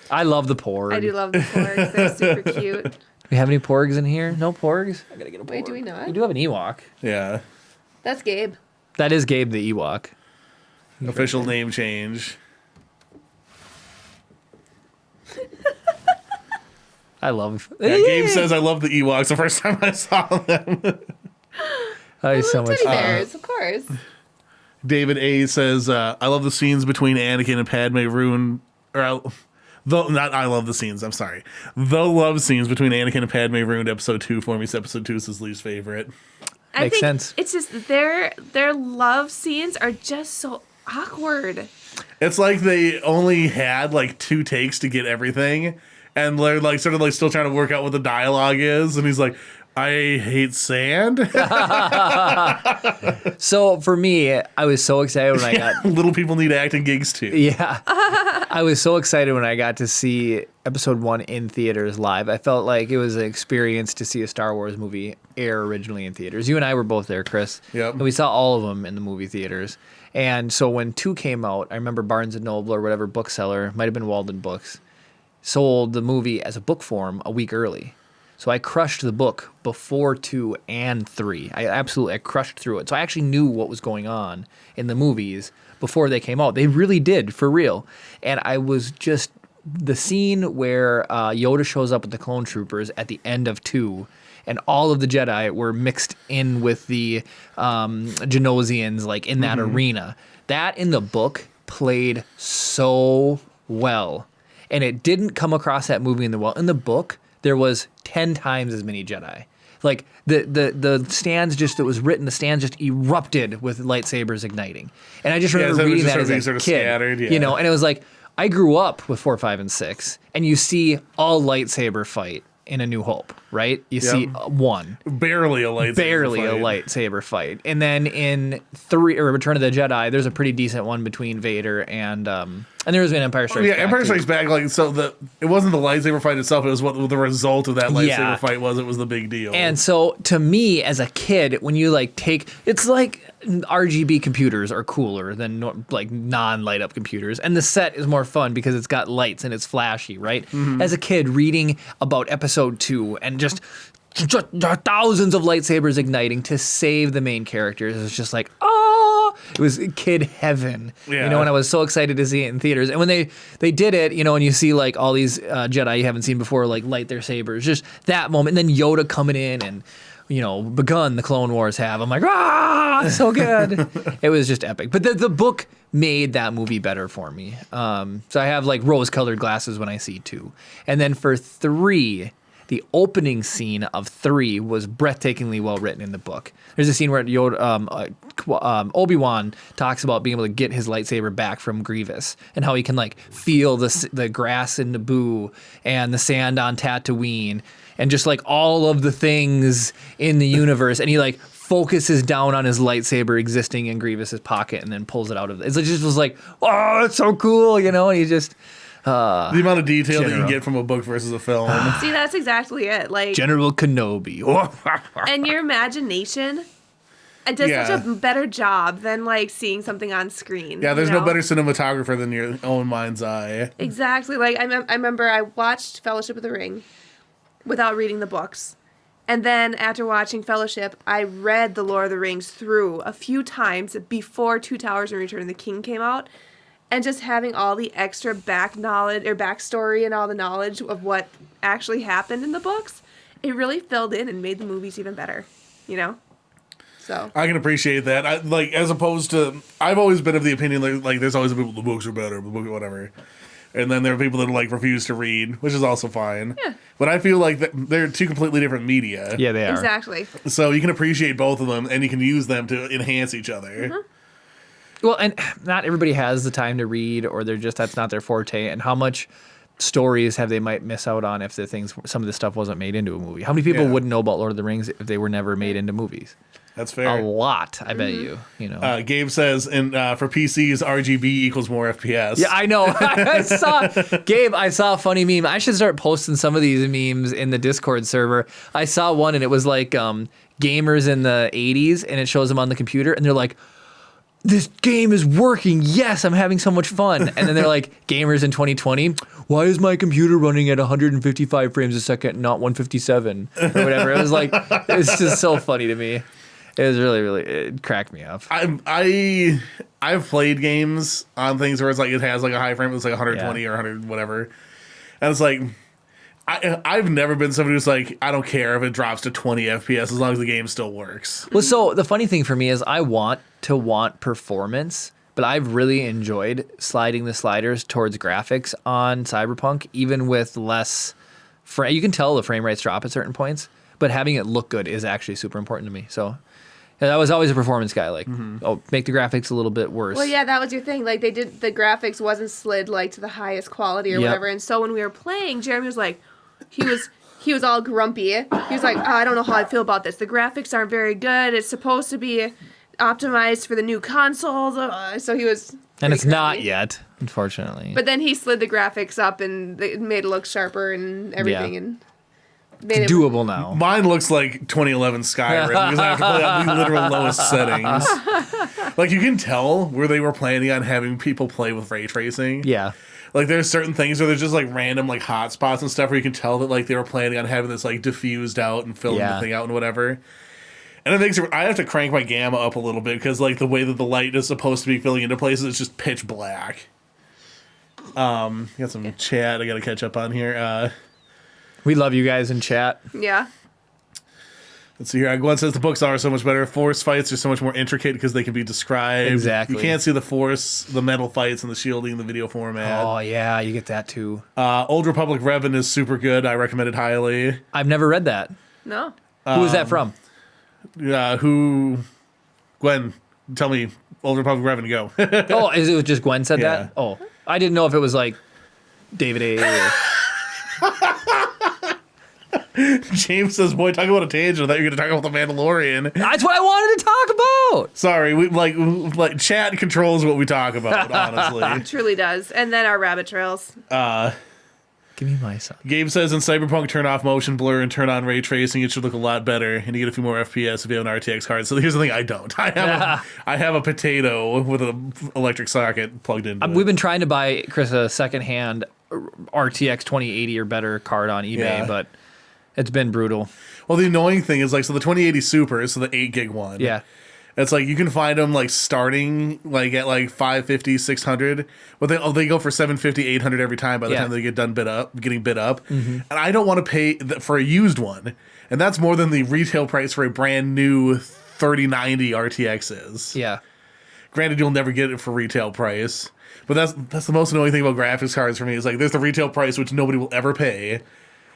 I love the Porg. I do love the Porgs. They're super cute. We have any Porgs in here? No Porgs? I gotta get a Porg. Wait, do we not? We do have an Ewok. Yeah. That's Gabe. That is Gabe the Ewok. Official name change. I love. Yeah, Gabe says I love the Ewoks the first time I saw them. Oh, he's so much Teddy fun. bears, of course. David A says I love the scenes between Anakin and Padme ruined not I love the scenes, I'm sorry. The love scenes between Anakin and Padme ruined episode 2 for me. So episode 2 is his least favorite. I Makes think sense. it's just their love scenes are just so awkward. It's like they only had like 2 takes to get everything, and they're like sort of like still trying to work out what the dialogue is, and he's like, I hate sand. So for me, I was so excited when I got Little people need acting gigs too. yeah. I was so excited when I got to see episode 1 in theaters live. I felt like it was an experience to see a Star Wars movie air originally in theaters. You and I were both there, Chris. Yep. And we saw all of them in the movie theaters. And so when 2 came out, I remember Barnes & Noble or whatever bookseller, might have been Walden Books, sold the movie as a book form a week early. So I crushed the book before 2 and 3. I crushed through it. So I actually knew what was going on in the movies before they came out. They really did, for real. And I was just, the scene where Yoda shows up with the clone troopers at the end of 2, and all of the Jedi were mixed in with the Genosians, like in that arena. That in the book played so well. And it didn't come across that movie in the book. There was 10 times as many Jedi. Like the stands just that was written, the stands just erupted with lightsabers igniting. And I just remember reading that as a kid, scattered, you know, and it was like, I grew up with 4, 5, and 6, and you see all lightsaber fight in A New Hope, right? You see one. Barely a lightsaber fight. And then in 3, or Return of the Jedi, there's a pretty decent one between Vader and there was an Empire Strikes Back. Yeah, Empire Strikes Back, like, so it wasn't the lightsaber fight itself, it was what the result of that lightsaber fight was. It was the big deal. And so to me as a kid, when you like it's like RGB computers are cooler than like non-light up computers, and the set is more fun because it's got lights and it's flashy, right? As a kid reading about episode 2 and just thousands of lightsabers igniting to save the main characters, it's just like, it was kid heaven, you know, and I was so excited to see it in theaters. And when they did it, you know, and you see like all these Jedi you haven't seen before, like light their sabers, just that moment, and then Yoda coming in and, you know, begun the Clone Wars have. I'm like, so good. It was just epic. But the book made that movie better for me. So I have like rose-colored glasses when I see 2. And then for 3, the opening scene of 3 was breathtakingly well written in the book. There's a scene where Obi-Wan talks about being able to get his lightsaber back from Grievous and how he can like feel the grass in Naboo and the sand on Tatooine and just like all of the things in the universe. And he like focuses down on his lightsaber existing in Grievous's pocket and then pulls it out of it. It just was like, oh, it's so cool, you know? And he just... the amount of detail that you get from a book versus a film. See, that's exactly it. Like General Kenobi. And your imagination, it does such a better job than like seeing something on screen. Yeah, there's no better cinematographer than your own mind's eye. Exactly. Like I remember I watched Fellowship of the Ring without reading the books. And then after watching Fellowship, I read The Lord of the Rings through a few times before Two Towers and Return of the King came out. And just having all the extra backstory and all the knowledge of what actually happened in the books, it really filled in and made the movies even better, you know? So I can appreciate that. As opposed to, I've always been of the opinion like there's always people, the books are better, the book, whatever. And then there are people that like refuse to read, which is also fine. Yeah. But I feel like they're 2 completely different media. Yeah, they are. Exactly. So you can appreciate both of them and you can use them to enhance each other. Mm-hmm. Well, and not everybody has the time to read, or that's not their forte. And how much stories they might miss out on if some of the stuff wasn't made into a movie? How many people wouldn't know about Lord of the Rings if they were never made into movies? That's fair. A lot, I bet you. You know. Gabe says, for PCs, RGB equals more FPS. Yeah, I know. I saw a funny meme. I should start posting some of these memes in the Discord server. I saw one, and it was like gamers in the 80s, and it shows them on the computer, and they're like, this game is working. Yes, I'm having so much fun. And then they're like, gamers in 2020, why is my computer running at 155 frames a second, not 157 or whatever? It was like, it's just so funny to me. It was really, it cracked me up. I've played games on things where it's like it has like a high frame, it's like 120 or 100 whatever, and it's like I've never been somebody who's like, I don't care if it drops to 20 FPS as long as the game still works. Well, so the funny thing for me is I want performance, but I've really enjoyed sliding the sliders towards graphics on Cyberpunk, even with less you can tell the frame rates drop at certain points, but having it look good is actually super important to me. So yeah, I was always a performance guy, like, make the graphics a little bit worse. Well, yeah, that was your thing. Like, the graphics wasn't slid, like, to the highest quality or whatever. And so when we were playing, Jeremy was like, he he was all grumpy. He was like, I don't know how I feel about this. The graphics aren't very good. It's supposed to be optimized for the new consoles. So he was. And it's not grumpy. yet, unfortunately. But then he slid the graphics up and it made it look sharper and everything. Yeah. And made it Doable now. Mine looks like 2011 Skyrim because I have to play on the literal lowest settings. Like, you can tell where they were planning on having people play with ray tracing. Yeah. Like, there's certain things where there's just, like, random, like, hotspots and stuff where you can tell that, like, they were planning on having this, like, diffused out and filling the thing out and whatever. And it makes I have to crank my gamma up a little bit because, like, the way that the light is supposed to be filling into places, it's just pitch black. Got some chat I got to catch up on here. We love you guys in chat. Yeah. Let's see here. Gwen says the books are so much better. Force fights are so much more intricate because they can be described. Exactly. You can't see the force, the metal fights, and the shielding in the video format. Oh, yeah, you get that too. Old Republic Revan is super good. I recommend it highly. I've never read that. No. Who is that from? Who? Gwen, tell me. Old Republic Revan, go. Oh, is it just Gwen said Yeah. that? Oh, I didn't know if it was like David A. Or... James says, boy, talk about a tangent. I thought you were going to talk about the Mandalorian. That's what I wanted to talk about. Sorry, we like chat controls what we talk about, honestly. It truly does. And then our rabbit trails. Give me my son. Gabe says in Cyberpunk, turn off motion blur and turn on ray tracing. It should look a lot better, and you get a few more FPS if you have an RTX card. So here's the thing: I don't. I have a potato with an electric socket plugged into it. We've been trying to buy Chris a secondhand RTX 2080 or better card on eBay, but it's been brutal. Well, the annoying thing is, like, so the 2080 Super, so the 8 gig one. Yeah. It's like you can find them like starting like at like 550, 600, but they go for 750, 800 every time by the time they get done getting bid up. And I don't want to pay for a used one, and that's more than the retail price for a brand new 3090 RTX is. Yeah. Granted, you'll never get it for retail price, but that's the most annoying thing about graphics cards for me is like there's the retail price which nobody will ever pay.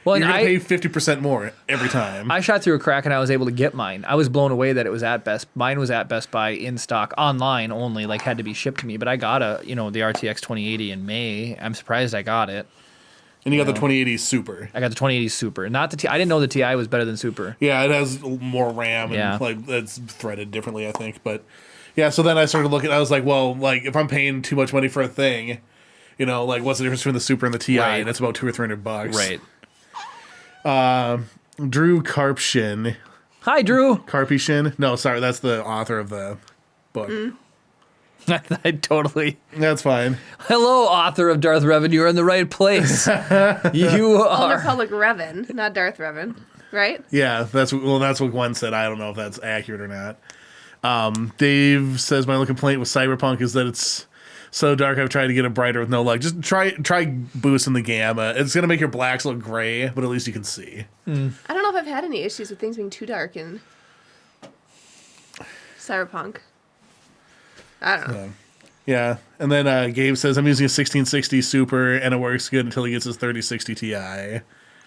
Well, You're and gonna pay 50% more every time. I shot through a crack and I was able to get mine. I was blown away that it was at Mine was at Best Buy in stock, online only, like had to be shipped to me. But I got the RTX 2080 in May. I'm surprised I got it. And you got the 2080 Super. I got the 2080 Super, not the Ti. I didn't know the Ti was better than Super. Yeah, it has more RAM and like it's threaded differently, I think. But yeah, so then I started looking. I was like, well, like if I'm paying too much money for a thing, like what's the difference between the Super and the Ti? Right. And it's about $200 or $300. Right. Drew Karpshin. Hi, Drew. Karpyshin? No, sorry, that's the author of the book. I totally. That's fine. Hello, author of Darth Revan. You're in the right place. You Old are. Republic Revan, not Darth Revan, right? Yeah, that's what Gwen said. I don't know if that's accurate or not. Dave says my only complaint with Cyberpunk is that it's so dark. I've tried to get it brighter with no light. Just try boosting the gamma. It's gonna make your blacks look gray, but at least you can see. I don't know if I've had any issues with things being too dark in Cyberpunk. I don't know. Yeah, and then Gabe says I'm using a 1660 Super and it works good until he gets his 3060 Ti.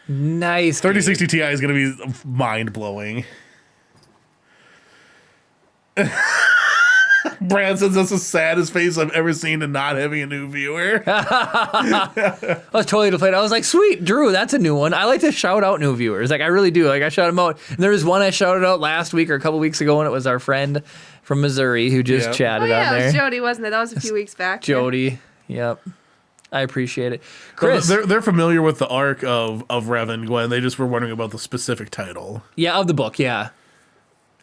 Nice. 3060 Ti is gonna be mind blowing. Brad says that's the saddest face I've ever seen in not having a new viewer. I was totally deflated. I was like, sweet, Drew, that's a new one. I like to shout out new viewers. Like, I really do. Like, I shout them out. And there was one I shouted out last week or a couple weeks ago, and it was our friend from Missouri who just chatted Oh, on yeah, it there. was Jody, wasn't it? That was a few weeks back. Jody. Yep. I appreciate it. Chris. They're familiar with the arc of Revan, Gwen. They just were wondering about the specific title. Yeah, of the book, yeah.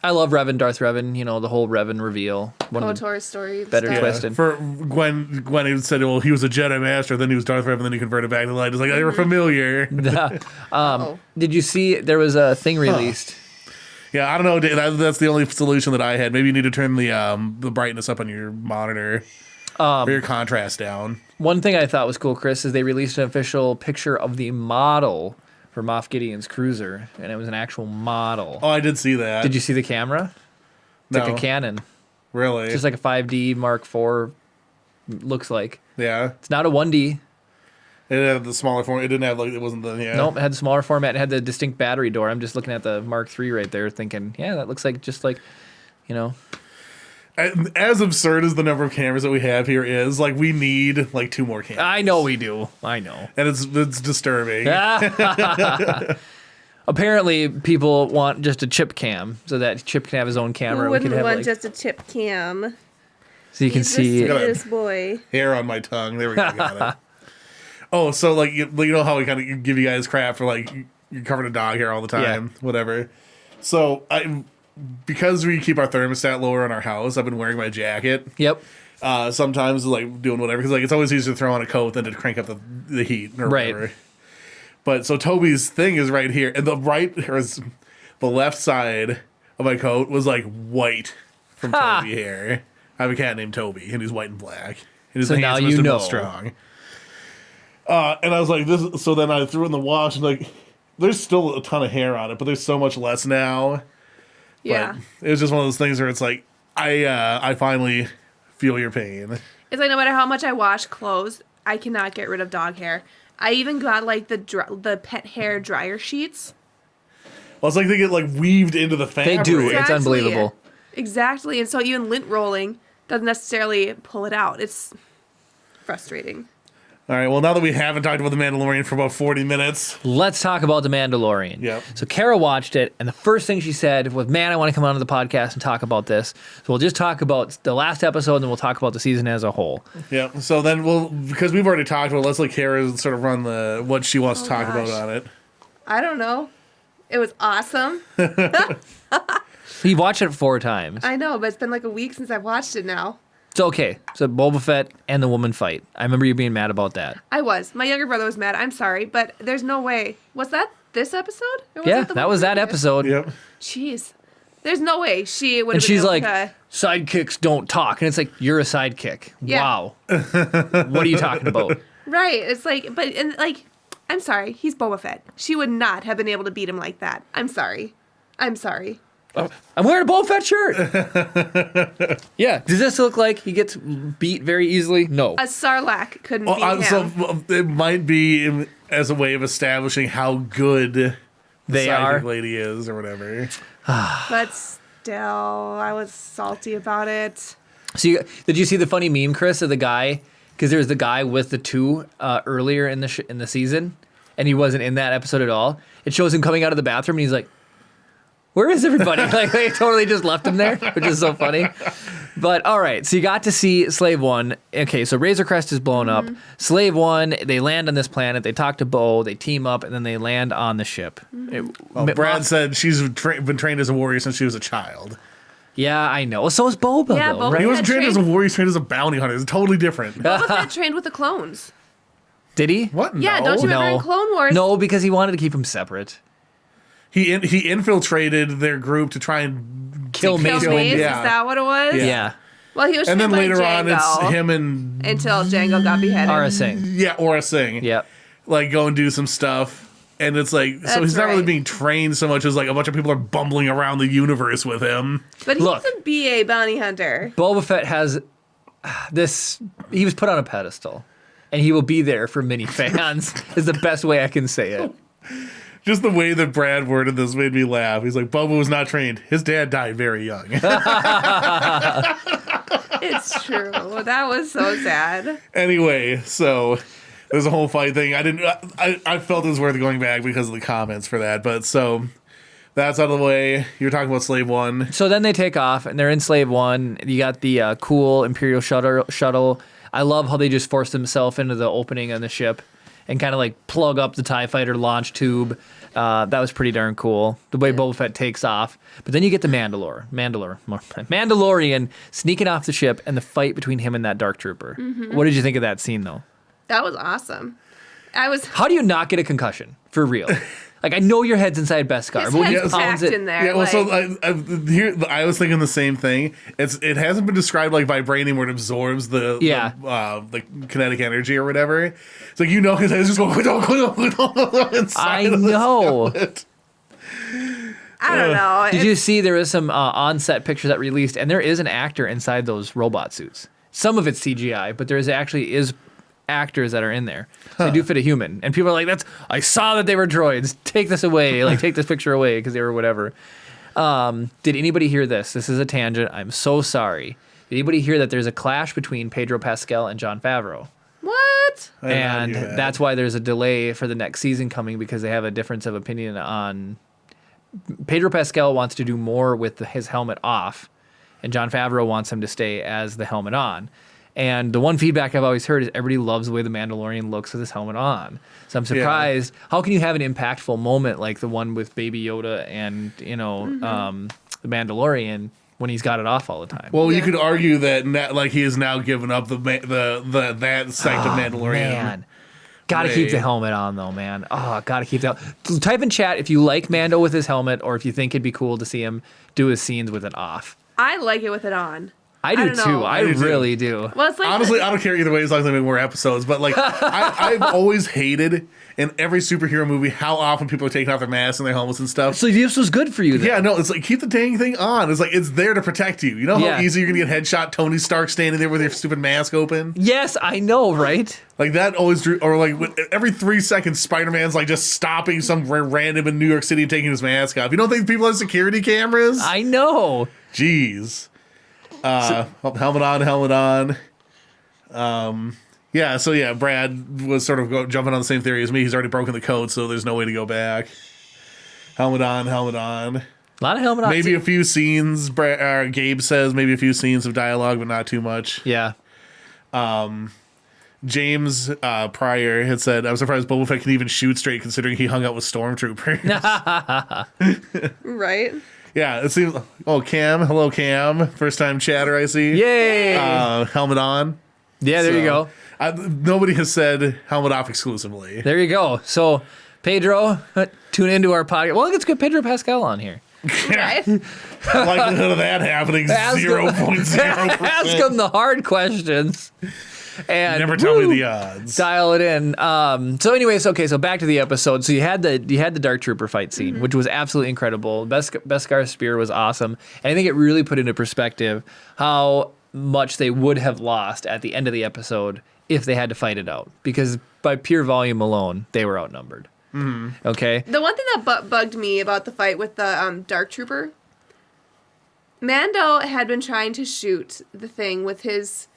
I love Revan, Darth Revan, the whole Revan reveal. One of the KOTOR's story. better stuff. twisted. For Gwen had said, well, he was a Jedi Master, then he was Darth Revan, then he converted back to the light. It's like, they were familiar. Did you see there was a thing released? Yeah, I don't know. That's the only solution that I had. Maybe you need to turn the brightness up on your monitor or your contrast down. One thing I thought was cool, Chris, is they released an official picture of the model for Moff Gideon's cruiser, and it was an actual model. Oh, I did see that. Did you see the camera? It's like No. a Canon. Really? Just like a 5D Mark IV looks like. Yeah. It's not a 1D. It had the smaller form. It didn't have, it wasn't the, Nope, it had the smaller format. It had the distinct battery door. I'm just looking at the Mark III right there thinking, yeah, that looks like just like, As absurd as the number of cameras that we have here is, we need, 2 more cameras. I know we do. I know. And it's disturbing. Apparently, people want just a chip cam so that Chip can have his own camera. Who We could wouldn't have want like, just a chip cam? so you can He's see. the sweetest boy. Hair on my tongue. There we go. Got it. Oh, so like you know how we kind of give you guys crap for like you're covered in dog hair all the time, whatever. So because we keep our thermostat lower in our house, I've been wearing my jacket. Yep. Sometimes like doing whatever because like it's always easier to throw on a coat than to crank up the heat or Right. whatever. But so Toby's thing is right here, and the left side of my coat was like white from Toby hair. I have a cat named Toby, and he's white and black. And he's So the now handsomest you and know. most strong. And I was like, this. So then I threw it in the wash, and like, there's still a ton of hair on it, but there's so much less now. Yeah. But it was just one of those things where it's like, I finally feel your pain. It's like no matter how much I wash clothes, I cannot get rid of dog hair. I even got like the pet hair dryer sheets. Well, it's like they get like weaved into the fabric. They do. It's Exactly. unbelievable. Exactly. And so even lint rolling doesn't necessarily pull it out. It's frustrating. All right. Well, now that we haven't talked about the Mandalorian for about 40 minutes, Let's talk about The Mandalorian. Yep. So Kara watched it, and the first thing she said was, man, I want to come onto the podcast and talk about this. So we'll just talk about the last episode, and then we'll talk about the season as a whole. yeah. So then because we've already talked about it, let's let Kara sort of run what she wants to talk about gosh. on it. I don't know. It was awesome. He watched it 4 times. I know, but it's been like a week since I've watched it now. So, okay. So Boba Fett and the woman fight. I remember you being mad about that. I was. My younger brother was mad. I'm sorry, but there's no way. Was that this episode? Or was Yeah, it the that one was that previous? episode. Yep. Jeez. There's no way she would And have been she's able like, to... sidekicks don't talk. And it's like, you're a sidekick. Yeah. Wow. What are you talking about? Right. It's like, but, and like, I'm sorry. He's Boba Fett. She would not have been able to beat him like that. I'm sorry. I'm sorry. I'm wearing a Boba Fett shirt. Yeah. Does this look like he gets beat very easily? No. A Sarlacc couldn't beat him. So it might be as a way of establishing how good the They sidekick are. lady is or whatever. But still, I was salty about it. So did you see the funny meme, Chris, of the guy? Because there's the guy with the 2 earlier in the season, and he wasn't in that episode at all. It shows him coming out of the bathroom, and he's like, where is everybody? Like, they totally just left him there, which is so funny. But, all right, so you got to see Slave One. Okay, so Razor Crest is blown up. Slave One, they land on this planet. They talk to Bo. They team up, and then they land on the ship. Brad said she's been trained as a warrior since she was a child. Yeah, I know. So is Boba, Yeah, though, Boba right? He wasn't trained as a trained- warrior, he was trained as a bounty hunter. It's totally different. Boba Fett trained with the clones. Did he? What? Yeah, No. don't you remember No. in Clone Wars? No, because he wanted to keep them separate. He infiltrated their group to try and Kill Kill Mace Mace, yeah. is that what it was? Yeah. Well, he was And then trained by later on, Django it's him and until Django got beheaded. Ara Singh. Aura Singh. Yep. Like go and do some stuff. And it's like, so That's he's not really right. being trained so much as like a bunch of people are bumbling around the universe with him. But he's Look. a BA bounty hunter. Boba Fett has this. He was put on a pedestal, and he will be there for many fans. Is the best way I can say it. Just the way that Brad worded this made me laugh. He's like, Bubba was not trained. His dad died very young. It's true. That was so sad. Anyway, so there's a whole fight thing. I felt it was worth going back because of the comments for that. But so that's out of the way. You're talking about Slave One. So then they take off, and they're in Slave One. You got the cool Imperial shuttle. I love how they just forced themselves into the opening on the ship and kind of like plug up the TIE fighter launch tube. That was pretty darn cool. The way Boba Fett takes off. But then you get the Mandalorian sneaking off the ship and the fight between him and that Dark Trooper. What did you think of that scene, though? That was awesome. How do you not get a concussion? For real. Like, I know your head's inside Beskar, His but when he head's pounds packed it. in there. Yeah, well, like, so I was thinking the same thing. It hasn't been described like vibranium where it absorbs the kinetic energy or whatever. It's like his head's just going inside I of this know. helmet. I don't know. Did you see there was some on-set pictures that released, and there is an actor inside those robot suits. Some of it's CGI, but there actually is actors that are in there. So they do fit a human. And people are like, I saw that they were droids. Take this away. Like, take this picture away because they were whatever. Did anybody hear this? This is a tangent. I'm so sorry. Did anybody hear that there's a clash between Pedro Pascal and Jon Favreau? What? What? I did not And hear that. that's why there's a delay for the next season coming, because they have a difference of opinion on. Pedro Pascal wants to do more with his helmet off, and Jon Favreau wants him to stay as the helmet on. And the one feedback I've always heard is everybody loves the way the Mandalorian looks with his helmet on. So I'm surprised. How can you have an impactful moment like the one with Baby Yoda and the Mandalorian when he's got it off all the time? Well, you Yeah. could argue that like he has now given up that sect of Mandalorian. Man. Gotta keep the Way. helmet on though, man. Oh, gotta keep that. Type in chat if you like Mando with his helmet, or if you think it'd be cool to see him do his scenes with it off. I like it with it on. I do don't know. too. I do too. really do. Well, it's like Honestly, I don't care either way as long as they make more episodes. But like, I've always hated in every superhero movie how often people are taking off their masks and their helmets and stuff. So this was good for you then. Yeah, no, it's like keep the dang thing on. It's like it's there to protect you. You know how Yeah. easy you're gonna get headshot Tony Stark standing there with your stupid mask open? Yes, I know, right? Like that always drew, or like every 3 seconds, Spider-Man's like just stopping some random in New York City and taking his mask off. You don't think people have security cameras? I know. Jeez. Helmet on. Yeah, so yeah, Brad was sort of jumping on the same theory as me. He's already broken the code, so there's no way to go back. Helmet on. A lot of helmet on. Maybe a few scenes. Gabe says maybe a few scenes of dialogue, but not too much. Yeah. James Pryor had said, "I'm surprised Boba Fett can even shoot straight, considering he hung out with stormtroopers." right. Yeah, it seems. Oh, Cam, hello, Cam, first time chatter I see. Yay. Helmet on. Yeah, there you So, go. Nobody has said helmet off exclusively. There you go. So, Pedro, tune into our podcast. Well, let's get Pedro Pascal on here. Right. Likelihood of that happening Ask him- 0.0%. Ask him the hard questions. And Never tell me the odds. dial it in. So, anyways, okay. So back to the episode. So you had the Dark Trooper fight scene, which was absolutely incredible. Beskar spear was awesome, and I think it really put into perspective how much they would have lost at the end of the episode if they had to fight it out, because by pure volume alone, they were outnumbered. Okay. The one thing that bugged me about the fight with the Dark Trooper, Mando had been trying to shoot the thing with his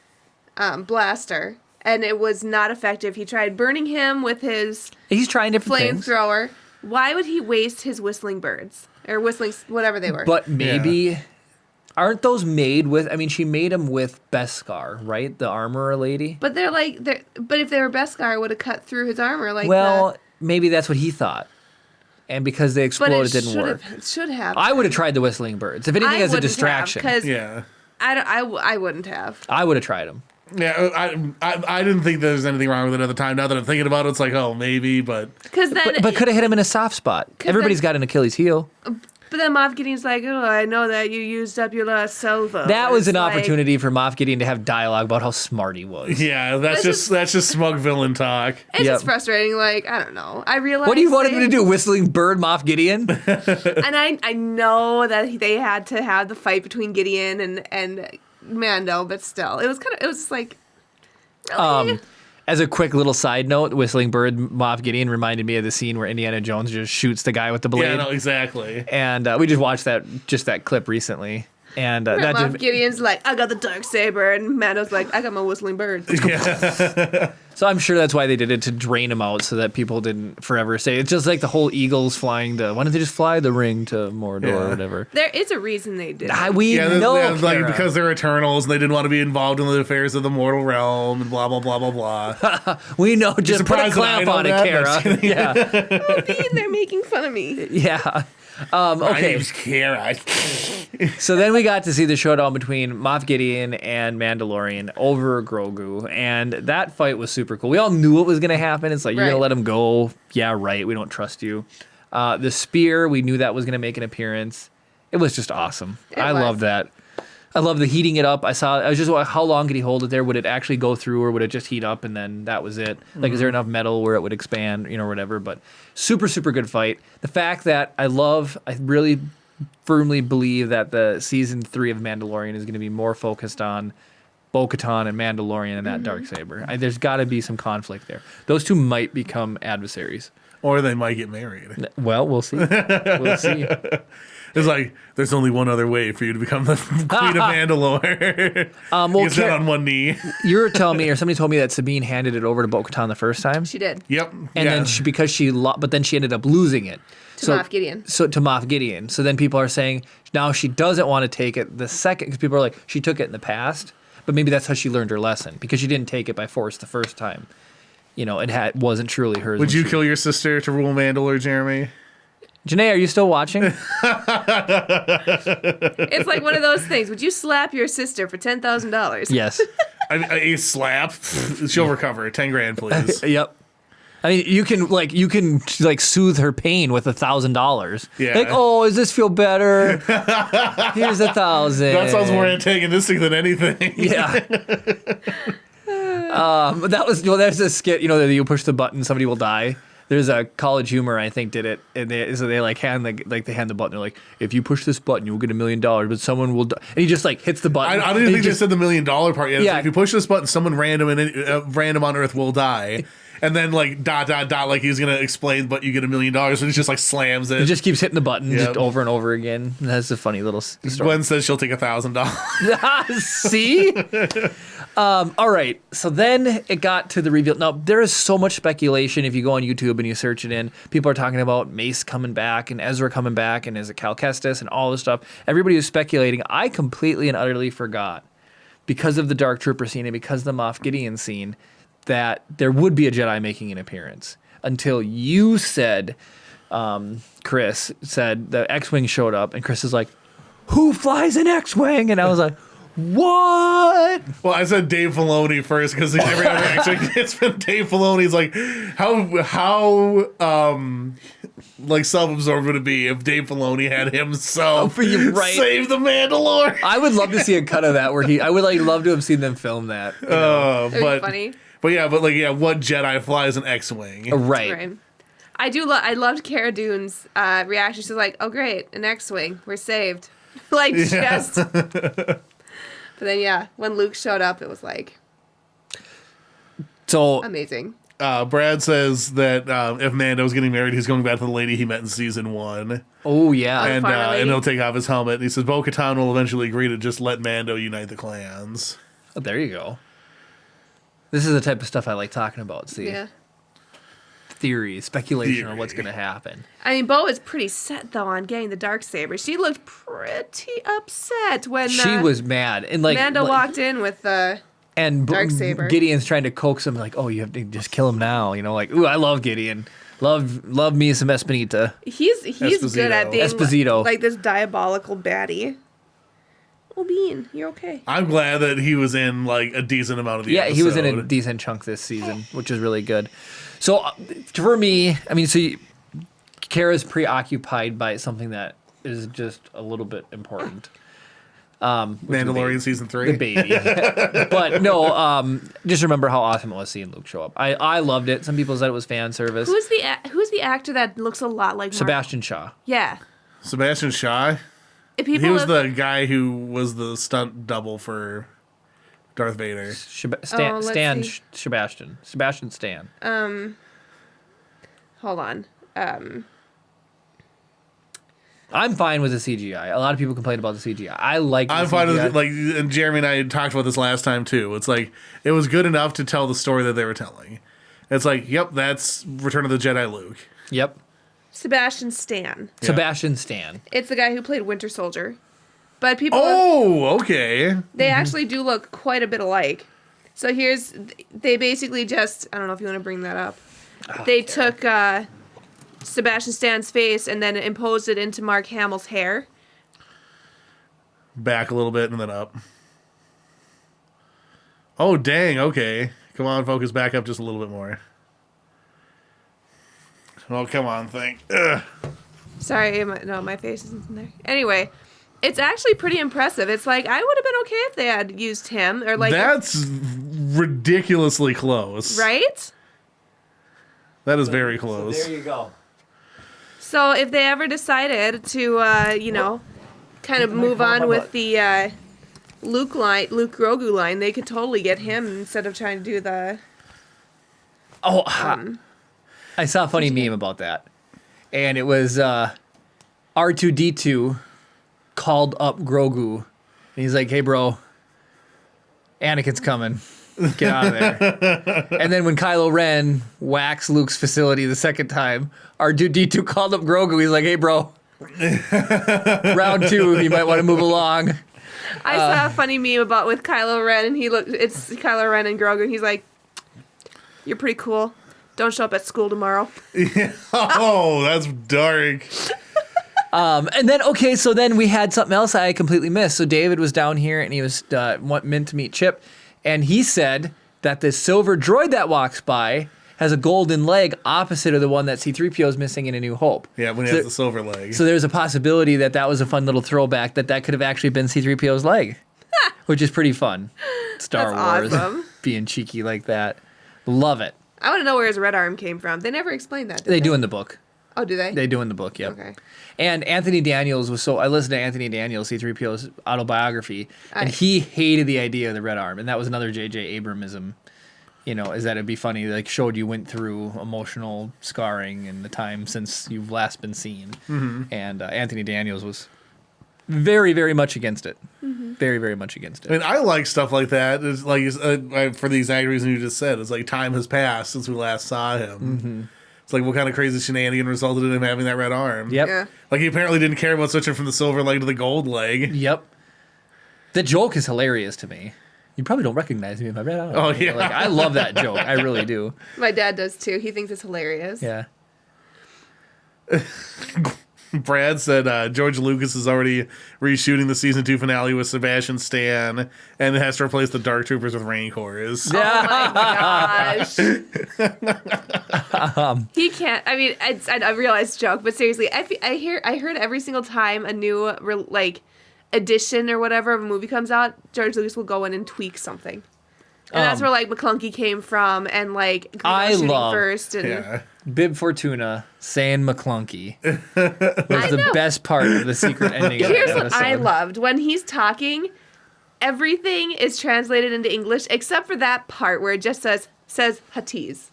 blaster, and it was not effective. He tried burning him with his He's trying different things. flamethrower. Why would he waste his whistling birds? Or whistling, whatever they were. But maybe aren't those made with? I mean, she made them with Beskar, right? The armorer lady. But but if they were Beskar, it would have cut through his armor. Like Well, maybe that's what he thought, and because they but exploded, it it didn't work. should have. I would have tried the whistling birds, if anything, as a distraction. Because Yeah. I wouldn't have. I would have tried them. Yeah, I didn't think there was anything wrong with it at the time. Now that I'm thinking about it, it's like, oh, maybe, but Because then, But could have hit him in a soft spot. Everybody's got an Achilles heel. But then Moff Gideon's like, oh, I know that you used up your last salvo. That was It's an like- opportunity for Moff Gideon to have dialogue about how smart he was. yeah, that's just smug villain talk. It's Yep. just frustrating. Like, I don't know. I realize. What do you want him to do? Whistling bird Moff Gideon? And I know that they had to have the fight between Gideon and Mando, but still, it was like, really? As a quick little side note, Whistling Bird Moff Gideon reminded me of the scene where Indiana Jones just shoots the guy with the blade. Yeah, no, exactly. And we just watched that clip recently. And that Moff just, Gideon's like, I got the dark saber, and Mando's like, I got my whistling bird. so I'm sure that's why they did it, to drain him out so that people didn't forever say it's just like the whole Eagles flying to. Why don't they just fly the ring to Mordor or whatever? There is a reason they did it. We Yeah, know, like Kara. because they're Eternals and they didn't want to be involved in the affairs of the mortal realm and blah blah blah blah blah. We know. Just put a surprised that I clamp know on it, that? Kara. No, Yeah, They're making fun of me. yeah. My Okay, name's Kara. so then we got to see the showdown between Moff Gideon and Mandalorian over Grogu, and that fight was super cool. We all knew what was going to happen. It's like, you're going to Right. let him go? Yeah, right. We don't trust you. The spear, we knew that was going to make an appearance. It was just awesome. I was. love that. I love the heating it up. I was just, how long could he hold it there? Would it actually go through, or would it just heat up and then that was it? Like, is there enough metal where it would expand, whatever? But super, super good fight. The fact that I really firmly believe that the season 3 of Mandalorian is going to be more focused on Bo-Katan and Mandalorian and that Darksaber. There's got to be some conflict there. Those two might become adversaries. Or they might get married. Well, we'll see. We'll see. It's like, there's only one other way for you to become the Queen of Mandalore. Well, Gets down on one knee. You were telling me, or somebody told me that Sabine handed it over to Bo-Katan the first time. She did. Yep. And then but then she ended up losing it. To Moff Gideon. So to Moff Gideon. So then people are saying now she doesn't want to take it the second, because people are like, she took it in the past, but maybe that's how she learned her lesson, because she didn't take it by force the first time. You know, it wasn't truly hers. Would you kill your sister to rule Mandalore, Jeremy? Janae, are you still watching? It's like one of those things. Would you slap your sister for $10,000? Yes. A slap. She'll recover. 10 grand, please. Yep. I mean, you can soothe her pain with $1,000. Yeah. Like, oh, does this feel better? Here's $1,000. That sounds more antagonistic than anything. Yeah. But there's a skit, that you push the button, somebody will die. There's a College Humor, I think, did it, and they hand the button. They're like, if you push this button, you'll get $1 million, but someone will die. And he just hits the button. I don't even think they said the $1 million part yet. It's Yeah. like, if you push this button, someone random on Earth will die. And then like he's gonna explain, but you get $1 million, and he just slams it. He just keeps hitting the button Yep. just over and over again. And that's a funny little story. Gwen says she'll take $1,000. See? All right. So then it got to the reveal. Now, there is so much speculation if you go on YouTube and you search it in. People are talking about Mace coming back and Ezra coming back and is it Cal Kestis and all this stuff. Everybody was speculating. I completely and utterly forgot, because of the Dark Trooper scene and because of the Moff Gideon scene, that there would be a Jedi making an appearance, until you said, Chris said the X-Wing showed up, and Chris is like, who flies an X-Wing? And I was like, what? Well, I said Dave Filoni first, because every other actually it's been Dave Filoni's like, how self-absorbed would it be if Dave Filoni had himself save the Mandalore? I would love to see a cut of that where I would love to have seen them film that. That'd be funny. But what Jedi flies an X-Wing? Right. I loved Cara Dune's reaction. She's like, "Oh great, an X-wing, we're saved." But then when Luke showed up, it was like, so amazing. Brad says that if Mando's getting married, he's going back to the lady he met in season 1. Oh yeah, And he'll take off his helmet. And he says Bo-Katan will eventually agree to just let Mando unite the clans. Oh, there you go. This is the type of stuff I like talking about. See, theories, speculation on what's going to happen. I mean, Bo is pretty set though on getting the Darksaber. She looked pretty upset when she was mad, and Mando walked in with the Darksaber. Gideon's trying to coax him, like, "Oh, you have to just kill him now." Ooh, I love Gideon. Love me some Espanita. He's good at being Esposito. like this diabolical baddie. Oh, Bean, you're okay. I'm glad that he was in a decent amount of the episode. He was in a decent chunk this season, which is really good. So for me, I mean, Kara's preoccupied by something that is just a little bit important. Mandalorian season 3, the baby. But no, just remember how awesome it was seeing Luke show up. I loved it. Some people said it was fan service. Who's the actor that looks a lot like Sebastian Shaw? Yeah, Sebastian Shaw. He was the guy who was the stunt double for Darth Vader. Sebastian Stan. Hold on. I'm fine with the CGI. A lot of people complain about the CGI. I'm fine with it. And Jeremy and I talked about this last time too. It's it was good enough to tell the story that they were telling. It's yep, that's Return of the Jedi Luke. Yep. Sebastian Stan. Yeah. Sebastian Stan. It's the guy who played Winter Soldier. But people... Okay. They actually do look quite a bit alike. So they basically just... I don't know if you want to bring that up. They took Sebastian Stan's face and then imposed it into Mark Hamill's hair. Back a little bit and then up. Oh, dang. Okay. Come on, focus back up just a little bit more. Oh, come on, thing. Ugh. Sorry, my face isn't in there. Anyway, it's actually pretty impressive. It's I would have been okay if they had used him or That's ridiculously close. Right? That is very close. So there you go. So if they ever decided to, kind of move on with the Luke Grogu line, they could totally get him instead of trying to do the. I saw a funny meme about that, and it was R2D2 called up Grogu. And he's like, hey, bro, Anakin's coming. Get out of there. And then when Kylo Ren whacks Luke's facility the second time, R2-D2 called up Grogu. He's like, hey, bro, round 2, you might want to move along. I saw a funny meme about with Kylo Ren, and it's Kylo Ren and Grogu, and he's like, you're pretty cool. Don't show up at school tomorrow. Oh, that's dark. And then, okay, so then we had something else I completely missed. So David was down here, and he was meant to meet Chip, and he said that the silver droid that walks by has a golden leg opposite of the one that C-3PO is missing in A New Hope. Yeah, when he has the silver leg. So there's a possibility that was a fun little throwback, that could have actually been C-3PO's leg, which is pretty fun. Star That's Wars awesome. being cheeky like that. Love it. I want to know where his red arm came from. They never explained that, did They do in the book. Oh, do they? They do in the book, yep. Okay. And Anthony Daniels I listened to Anthony Daniels, C-3PO's autobiography, and he hated the idea of the red arm. And that was another J.J. Abramism, is that it'd be funny, like showed you went through emotional scarring in the time since you've last been seen. Mm-hmm. And Anthony Daniels was very, very much against it. Mm-hmm. Very, very much against it. I mean, I like stuff like that. It's like for the exact reason you just said. It's like time has passed since we last saw him. Mm-hmm. It's like what kind of crazy shenanigan resulted in him having that red arm? Yep. Yeah. Like he apparently didn't care about switching from the silver leg to the gold leg. Yep. The joke is hilarious to me. You probably don't recognize me in my red arm. Oh, yeah. Like, I love that joke. I really do. My dad does too. He thinks it's hilarious. Yeah. Brad said George Lucas is already reshooting the season 2 finale with Sebastian Stan and has to replace the Dark Troopers with Rancors. Oh my gosh. He can't. I mean, I realize it's a joke, but seriously, I heard every single time a new edition or whatever of a movie comes out, George Lucas will go in and tweak something. And that's where McClunky came from, and I shooting love- first, and Yeah. Bib Fortuna saying McClunky was the best part of the secret ending of here's that what episode. I loved when he's talking. Everything is translated into English except for that part where it just says Hatiz.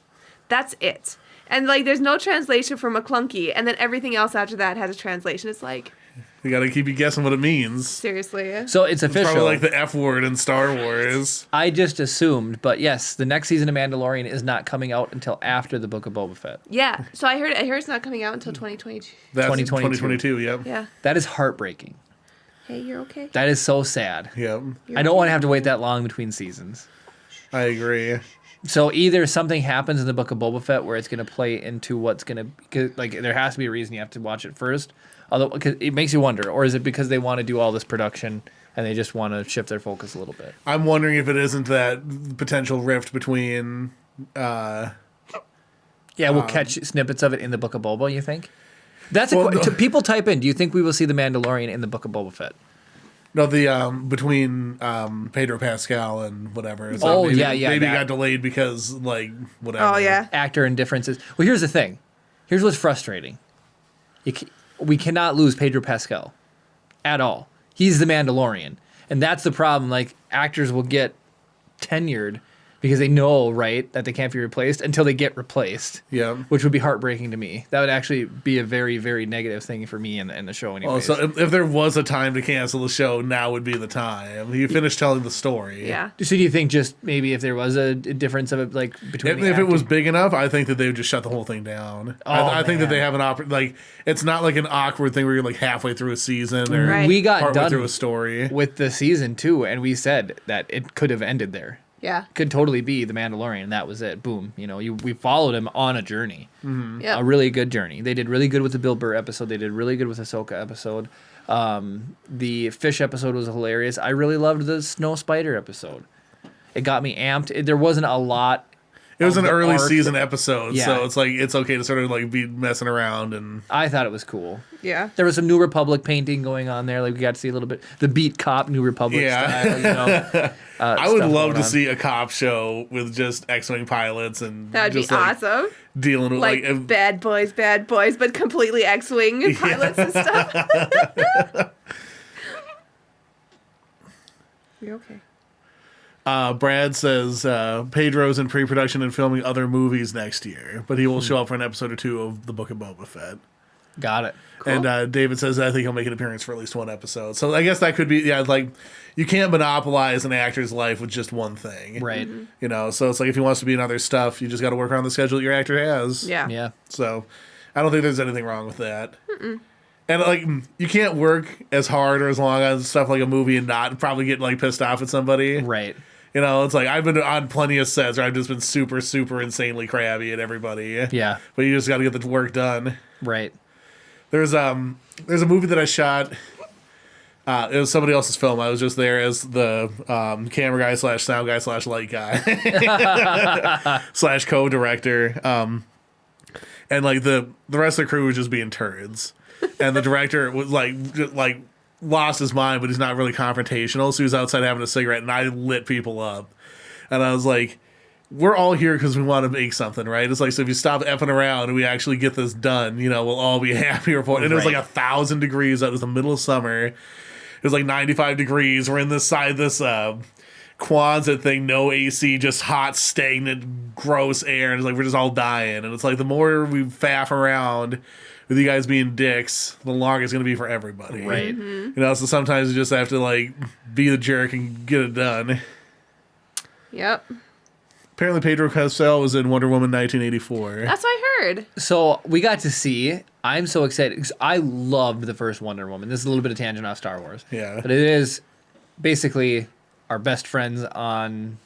That's it. And there's no translation for McClunky, and then everything else after that has a translation. It's like, We got to keep you guessing what it means. seriously. So it's official. Probably like the F word in Star Wars. I just assumed, but yes, the next season of Mandalorian is not coming out until after the Book of Boba Fett. Yeah. So I heard it's not coming out until 2022. That's 2022. 2022, yep. Yeah. That is heartbreaking. Hey, you're okay? That is so sad. Yep. I don't want to have to wait that long between seasons. I agree. So either something happens in the Book of Boba Fett where it's going to play into what's going to, there has to be a reason you have to watch it first. Although, because it makes you wonder, or is it because they want to do all this production and they just want to shift their focus a little bit? I'm wondering if it isn't that potential rift between. Yeah, we'll catch snippets of it in the Book of Boba. You think? That's Well, people type in. Do you think we will see the Mandalorian in the Book of Boba Fett? No, the between Pedro Pascal and whatever. So Oh, maybe, yeah, Maybe it that. got delayed because whatever. Oh, yeah. Actor indifferences. Well, here's the thing. Here's what's frustrating. We cannot lose Pedro Pascal at all. He's the Mandalorian, and that's the problem. Actors will get tenured because they know, right, that they can't be replaced until they get replaced. Yeah. Which would be heartbreaking to me. That would actually be a very, very negative thing for me and the show anyway. Oh, so if there was a time to cancel the show, now would be the time. You finished telling the story. Yeah. So do you think just maybe if there was a difference of it, between If it was big enough, I think that they would just shut the whole thing down. I think that they have it's not like an awkward thing where you're halfway through a season or Right. we got partway done through a story. with the season 2, and we said that it could have ended there. Yeah. Could totally be the Mandalorian, and that was it. Boom. We followed him on a journey, Yeah. a really good journey. They did really good with the Bill Burr episode. They did really good with the Ahsoka episode. The fish episode was hilarious. I really loved the Snow Spider episode. It got me amped. There wasn't a lot. It was of an the early arc. season episode, Yeah. so it's okay to sort of be messing around and I thought it was cool. Yeah. There was some New Republic painting going on there. We got to see a little bit the beat cop New Republic style. I would stuff love going to on. see a cop show with just X-wing pilots and That would be just awesome. dealing with if- bad boys, but completely X-Wing pilots and stuff. You're okay. Brad says Pedro's in pre-production and filming other movies next year, but he will show up for an episode or two of the Book of Boba Fett. Got it. Cool. And David says I think he'll make an appearance for at least one episode. So I guess that could be like you can't monopolize an actor's life with just one thing, Right. You know, so it's like if he wants to be in other stuff, you just got to work around the schedule that your actor has. Yeah. Yeah. So I don't think there's anything wrong with that. And like you can't work as hard or as long on stuff like a movie and not probably get like pissed off at somebody. Right. You know, it's like I've been on plenty of sets where I've just been super, super insanely crabby at everybody. Yeah. But you just got to get the work done. Right. There's a movie that I shot. It was somebody else's film. I was just there as the camera guy / sound guy / light guy / co-director. And like the rest of the crew was just being turds. And the director was like lost his mind, but he's not really confrontational. So he was outside having a cigarette, and I lit people up. And I was like, we're all here because we want to make something, right? It's like, so if you stop effing around and we actually get this done, you know, we'll all be happier for it. And it was like 1,000 degrees. That was the middle of summer. It was like 95 degrees. We're in this Kwanzaa thing, no AC, just hot, stagnant, gross air. And it's like, we're just all dying. And it's like, the more we faff around with you guys being dicks, the longer it's going to be for everybody. Right. You know, so sometimes you just have to like be the jerk and get it done. Yep. Apparently Pedro Pascal was in Wonder Woman 1984. That's what I heard. So we got to see. I'm so excited because I loved the first Wonder Woman. This is a little bit of tangent off Star Wars. Yeah. But it is basically our best friends on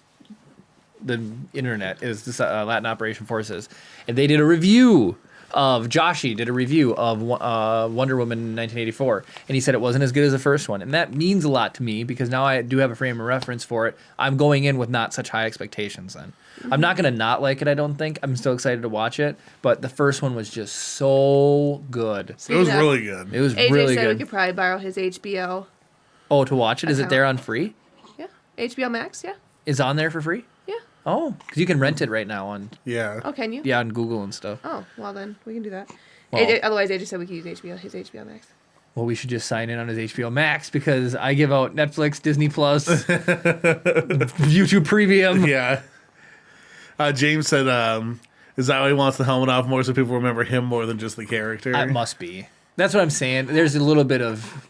the internet is this Latin Operation Forces, and they did a review of Joshi did a review of Wonder Woman 1984, and he said it wasn't as good as the first one, and that means a lot to me because now I do have a frame of reference for it. I'm going in with not such high expectations then. I'm not going to not like it, I don't think. I'm still excited to watch it, but the first one was just so good. It was really good. It was AJ really said we good. could probably borrow his HBO. Oh, to watch it? Is it account. there on free? Yeah. HBO Max, yeah. Is on there for free? Yeah. Oh, because you can rent it right now on Yeah. Oh, can you? on Google and stuff. Oh, well then, we can do that. Well- AJ, otherwise, AJ said we could use his HBO Max. Well, we should just sign in on his HBO Max because I give out Netflix, Disney Plus, YouTube Premium. Yeah. James said, is that why he wants the helmet off more so people remember him more than just the character? It must be. That's what I'm saying. There's a little bit of,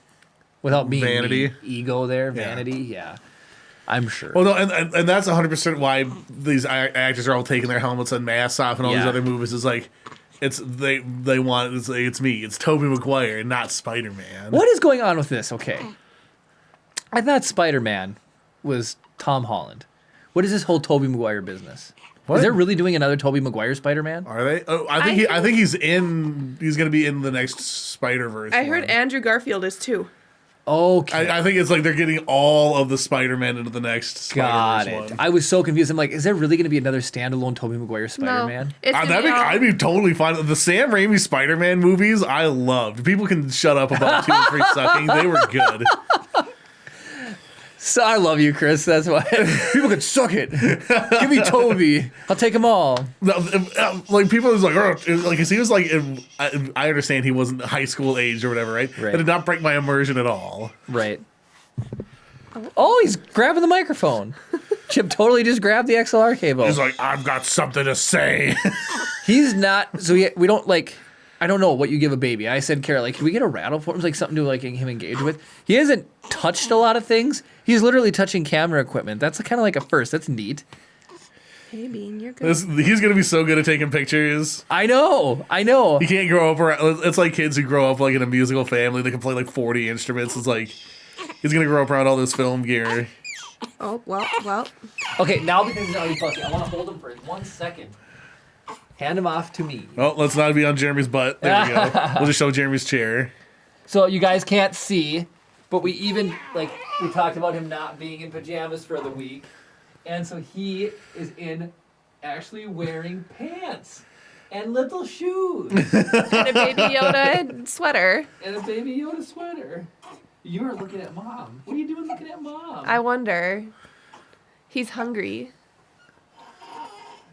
without being Vanity. mean, ego there, vanity. Yeah, I'm sure. Well, no, and that's 100% why these actors are all taking their helmets and masks off and all these Yeah. other movies. Is like, it's they want it's me, it's Tobey Maguire, not Spider-Man. What is going on with this? Okay, I thought Spider-Man was Tom Holland. What is this whole Tobey Maguire business? What? Is they really doing another Tobey Maguire Spider-Man? Are they? Oh, I think he's in. He's gonna be in the next Spider-Verse. I heard one. Andrew Garfield is too. Okay. I think it's like they're getting all of the Spider-Man into the next Got Spider-Verse it. one. I was so confused. I'm like, is there really going to be another standalone Tobey Maguire Spider-Man? No, it's gonna That'd be all- I'd be totally fine. The Sam Raimi Spider-Man movies, I loved. People can shut up about 2 and 3 sucking. They were good. So I love you, Chris. That's why people can suck it. Give me Toby. I'll take them all. Like people was like, like 'cause he was like, I understand he wasn't high school age or whatever, right? Right. It did not break my immersion at all. Right. Oh, he's grabbing the microphone. Chip totally just grabbed the XLR cable. He's like, I've got something to say. He's not. So we don't like. I don't know what you give a baby. I said, Kara, like, can we get a rattle for him? Like something to like him engage with. He hasn't touched a lot of things. He's literally touching camera equipment. That's kind of like a first. That's neat. Hey, Bean, you're good. He's gonna be so good at taking pictures. I know. He can't grow up around. It's like kids who grow up like in a musical family. They can play like 40 instruments. It's like he's gonna grow up around all this film gear. Oh, well. Okay, now because he's already fucking, I want to hold him for 1 second. Hand him off to me. Oh, let's not be on Jeremy's butt. There we go. We'll just show Jeremy's chair. So you guys can't see, but we even, like, we talked about him not being in pajamas for the week. And so he is actually wearing pants and little shoes And a Baby Yoda sweater. and a Baby Yoda sweater. You are looking at Mom. What are you doing looking at Mom? I wonder. He's hungry.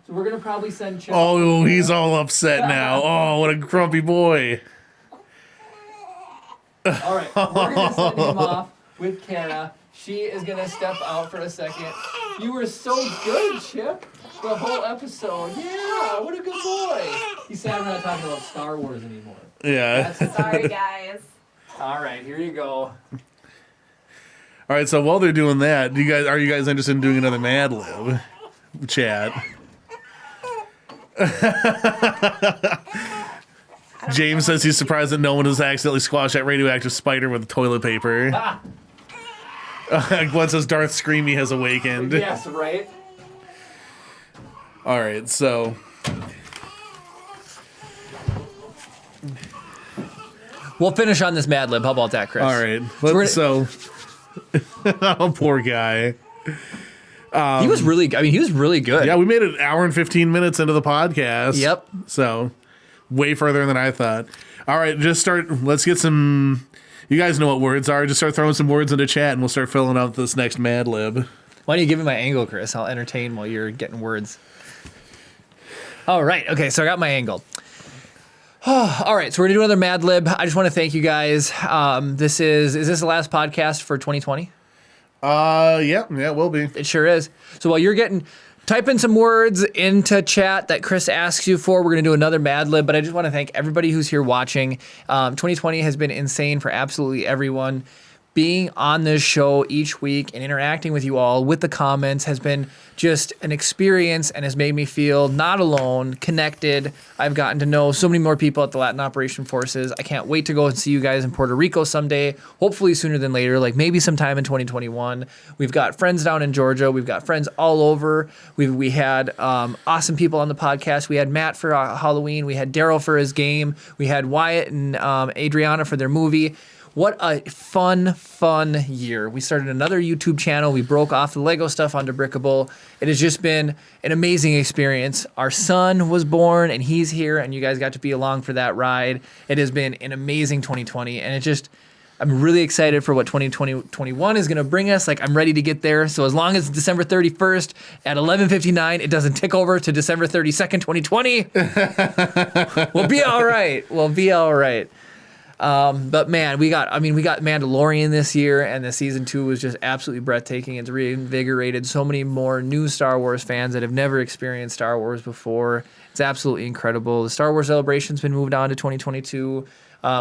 So we're going to probably send Chip. Oh, he's all upset now. Oh, what a grumpy boy. All right, we're going to send him off with Kara. She is going to step out for a second. You were so good, Chip. the whole episode. Yeah, what a good boy. He said we're not talking about Star Wars anymore. Yeah. Sorry, guys. All right, here you go. All right, so while they're doing that, are you guys interested in doing another Mad Lib chat? James says he's surprised that no one has accidentally squashed that radioactive spider with toilet paper. Glenn says Darth Screamy has awakened. Yes, right? All right, so We'll finish on this Mad Lib. How about that, Chris? all right, so oh, poor guy. He was really good. Yeah, we made it an hour and 15 minutes into the podcast. Yep. So way further than I thought. All right, let's get some. You guys know what words are. Just start throwing some words into chat, and we'll start filling out this next Mad Lib. Why don't you give me my angle, Chris? I'll entertain while you're getting words. All right. Okay, so I got my angle. All right, so we're going to do another Mad Lib. I just want to thank you guys. Is this the last podcast for 2020? Yeah, it will be. It sure is. So while you're type in some words into chat that Chris asks you for. We're going to do another Mad Lib, but I just want to thank everybody who's here watching. 2020 has been insane for absolutely everyone. Being on this show each week and interacting with you all with the comments has been just an experience and has made me feel not alone, connected. I've gotten to know so many more people at the Latin Operation Forces. I can't wait to go and see you guys in Puerto Rico someday, hopefully sooner than later, like maybe sometime in 2021. We've got friends down in Georgia. We've got friends all over. We had awesome people on the podcast. We had Matt for Halloween. We had Daryl for his game. We had Wyatt and Adriana for their movie. What a fun year. We started another YouTube channel. We broke off the Lego stuff onto Brickable. It has just been an amazing experience. Our son was born, and he's here, and you guys got to be along for that ride. It has been an amazing 2020, and I'm really excited for what 2021 is going to bring us. Like, I'm ready to get there. So as long as December 31st at 11:59, it doesn't tick over to December 32nd, 2020, we'll be all right. We'll be all right. But man, we got Mandalorian this year, and the season 2 was just absolutely breathtaking. It's reinvigorated so many more new Star Wars fans that have never experienced Star Wars before. It's absolutely incredible. The Star Wars celebration's been moved on to 2022.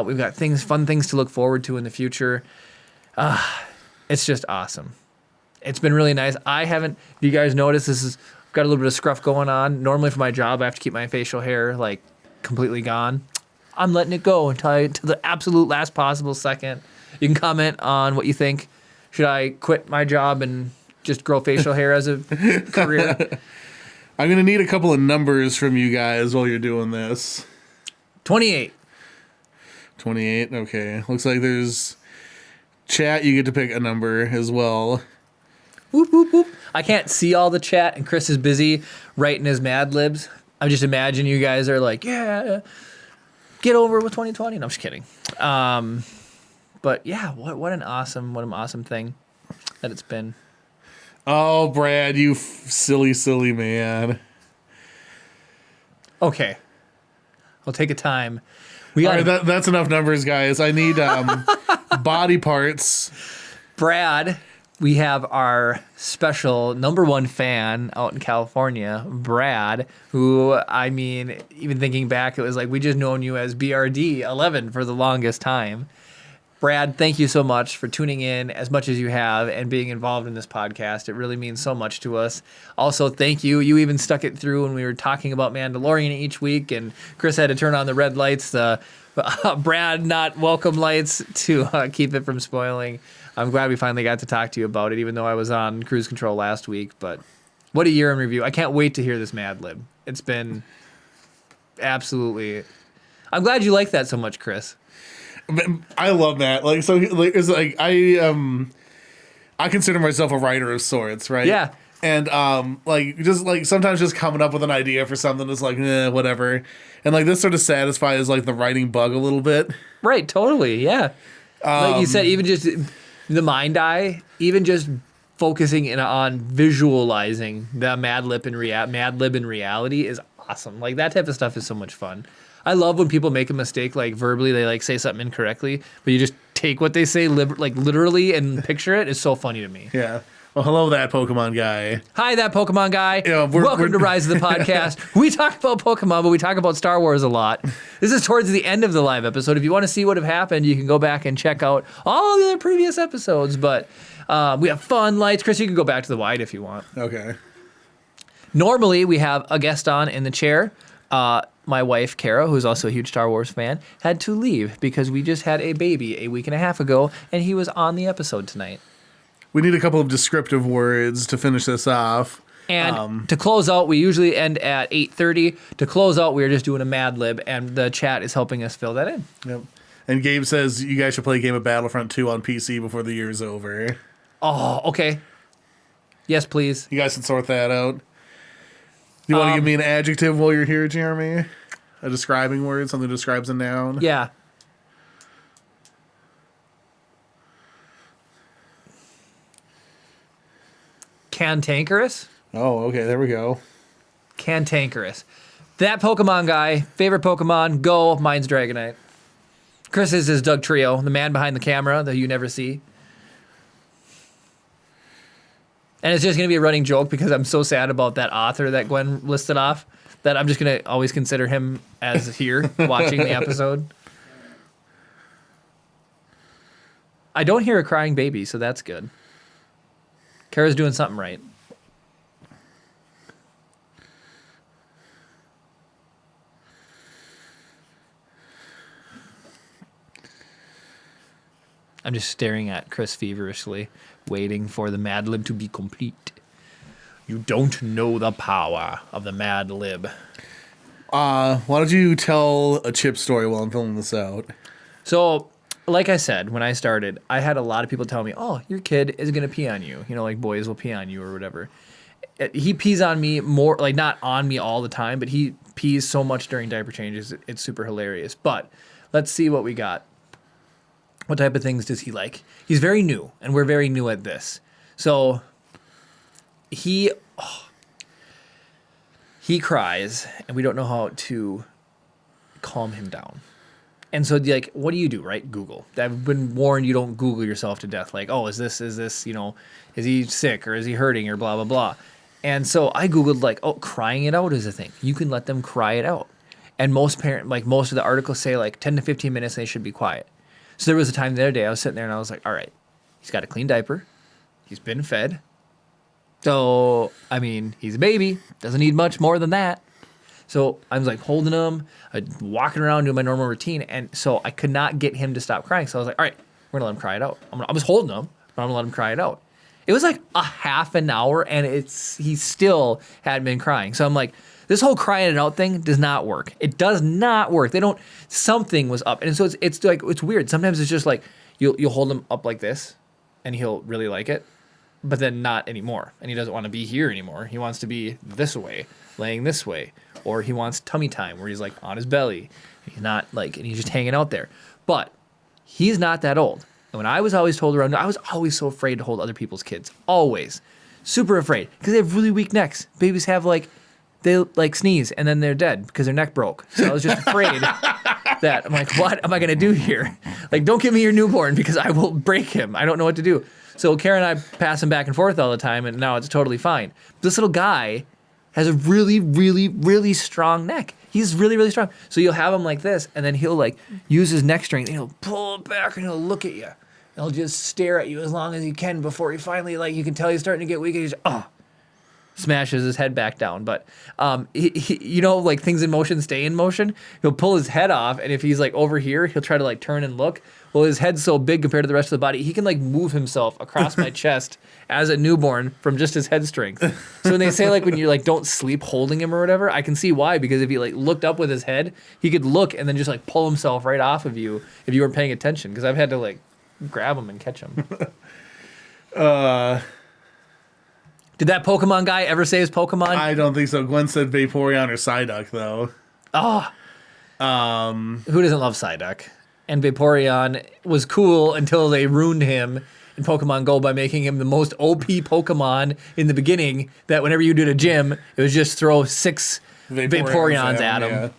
We've got fun things to look forward to in the future. It's just awesome. It's been really nice. If you guys notice, I've got a little bit of scruff going on. Normally for my job, I have to keep my facial hair like completely gone. I'm letting it go until to the absolute last possible second. You can comment on what you think. Should I quit my job and just grow facial hair as a career? I'm going to need a couple of numbers from you guys while you're doing this. 28. 28, okay. Looks like there's chat. You get to pick a number as well. Whoop, whoop, whoop. I can't see all the chat, and Chris is busy writing his Mad Libs. I just imagine you guys are like, yeah, get over with 2020. No, I'm just kidding. But yeah, what an awesome thing that it's been. Oh, Brad, you silly man. Okay. I'll take a time. All right, that's enough numbers, guys. I need body parts. Brad, we have our special number 1 fan out in California, Brad, who, even thinking back, it was like we just known you as BRD11 for the longest time. Brad, thank you so much for tuning in as much as you have and being involved in this podcast. It really means so much to us. Also, thank you. You even stuck it through when we were talking about Mandalorian each week, and Chris had to turn on the red lights, the Brad not welcome lights to keep it from spoiling. I'm glad we finally got to talk to you about it, even though I was on cruise control last week. But what a year in review. I can't wait to hear this Mad Lib. It's been absolutely... I'm glad you like that so much, Chris. I love that. I consider myself a writer of sorts, right? Yeah. And sometimes just coming up with an idea for something is like, whatever. And like this sort of satisfies like the writing bug a little bit. Right, totally, yeah. Like you said, even just the mind eye, even just focusing in on visualizing the Mad Lib in reality is awesome. Like that type of stuff is so much fun. I love when people make a mistake, like verbally, they like say something incorrectly, but you just take what they say literally and picture it. It's so funny to me. Yeah. Well, hello, that Pokemon guy. Hi, that Pokemon guy. Yeah, Welcome to Rise of the Podcast. We talk about Pokemon, but we talk about Star Wars a lot. This is towards the end of the live episode. If you want to see what have happened, you can go back and check out all the other previous episodes. But we have fun lights. Chris, you can go back to the wide if you want. Okay. Normally, we have a guest on in the chair. My wife, Kara, who's also a huge Star Wars fan, had to leave because we just had a baby a week and a half ago, and he was on the episode tonight. We need a couple of descriptive words to finish this off. And to close out, we usually end at 8:30. To close out, we're just doing a Mad Lib, and the chat is helping us fill that in. Yep. And Gabe says you guys should play a game of Battlefront 2 on PC before the year's over. Oh, okay. Yes, please. You guys can sort that out. You want to give me an adjective while you're here, Jeremy? A describing word, something that describes a noun? Yeah. Cantankerous? Oh, okay, there we go. Cantankerous. That Pokemon guy, favorite Pokemon, go. Mine's Dragonite. Chris's is Doug Trio, the man behind the camera that you never see. And it's just going to be a running joke because I'm so sad about that author that Gwen listed off that I'm just going to always consider him as here watching the episode. I don't hear a crying baby, so that's good. Kara's doing something right. I'm just staring at Chris feverishly, waiting for the Mad Lib to be complete. You don't know the power of the Mad Lib. Why don't you tell a Chip story while I'm filling this out? So, like I said, when I started, I had a lot of people tell me, oh, your kid is going to pee on you. You know, like boys will pee on you or whatever. He pees on me more, like not on me all the time, but he pees so much during diaper changes. It's super hilarious. But let's see what we got. What type of things does he like? He's very new, and we're very new at this. So he cries, and we don't know how to calm him down. And so, like, what do you do, right? Google. I've been warned you don't Google yourself to death. Like, oh, is this, you know, is he sick or is he hurting or blah, blah, blah. And so I Googled, like, oh, crying it out is a thing. You can let them cry it out. And most of the articles say, like, 10 to 15 minutes, they should be quiet. So there was a time the other day I was sitting there and I was like, all right, he's got a clean diaper. He's been fed. So, I mean, he's a baby. Doesn't need much more than that. So I was like holding him, walking around doing my normal routine. And so I could not get him to stop crying. So I was like, all right, we're going to let him cry it out. I was holding him, but I'm going to let him cry it out. It was like a half an hour and he still hadn't been crying. So I'm like, this whole crying it out thing does not work. It does not work. Something was up. And so it's like, it's weird. Sometimes it's just like, you'll hold him up like this and he'll really like it, but then not anymore. And he doesn't want to be here anymore. He wants to be this way, laying this way. Or he wants tummy time where he's like on his belly. He's not like, and he's just hanging out there. But he's not that old. And when I was always told around, I was always so afraid to hold other people's kids. Always. Super afraid. Because they have really weak necks. Babies have they like sneeze and then they're dead because their neck broke. So I was just afraid that I'm like, what am I going to do here? Like, don't give me your newborn because I will break him. I don't know what to do. So Karen and I pass him back and forth all the time and now it's totally fine. This little guy has a really, really, really strong neck. He's really, really strong. So you'll have him like this, and then he'll like use his neck strength, and he'll pull it back, and he'll look at you. And he'll just stare at you as long as he can before he finally, like, you can tell he's starting to get weak, and he's smashes his head back down. But he you know, like things in motion stay in motion. He'll pull his head off, and if he's like over here, he'll try to like turn and look. Well, his head's so big compared to the rest of the body, he can like move himself across my chest as a newborn from just his head strength. So when they say like when you like don't sleep holding him or whatever, I can see why, because if he like looked up with his head, he could look and then just like pull himself right off of you if you weren't paying attention, because I've had to like grab him and catch him. Did that Pokemon guy ever say his Pokemon? I don't think so. Gwen said Vaporeon or Psyduck, though. Who doesn't love Psyduck? And Vaporeon was cool until they ruined him in Pokemon Go by making him the most OP Pokemon in the beginning, that whenever you did a gym, it was just throw 6 Vaporeons at him. Yeah.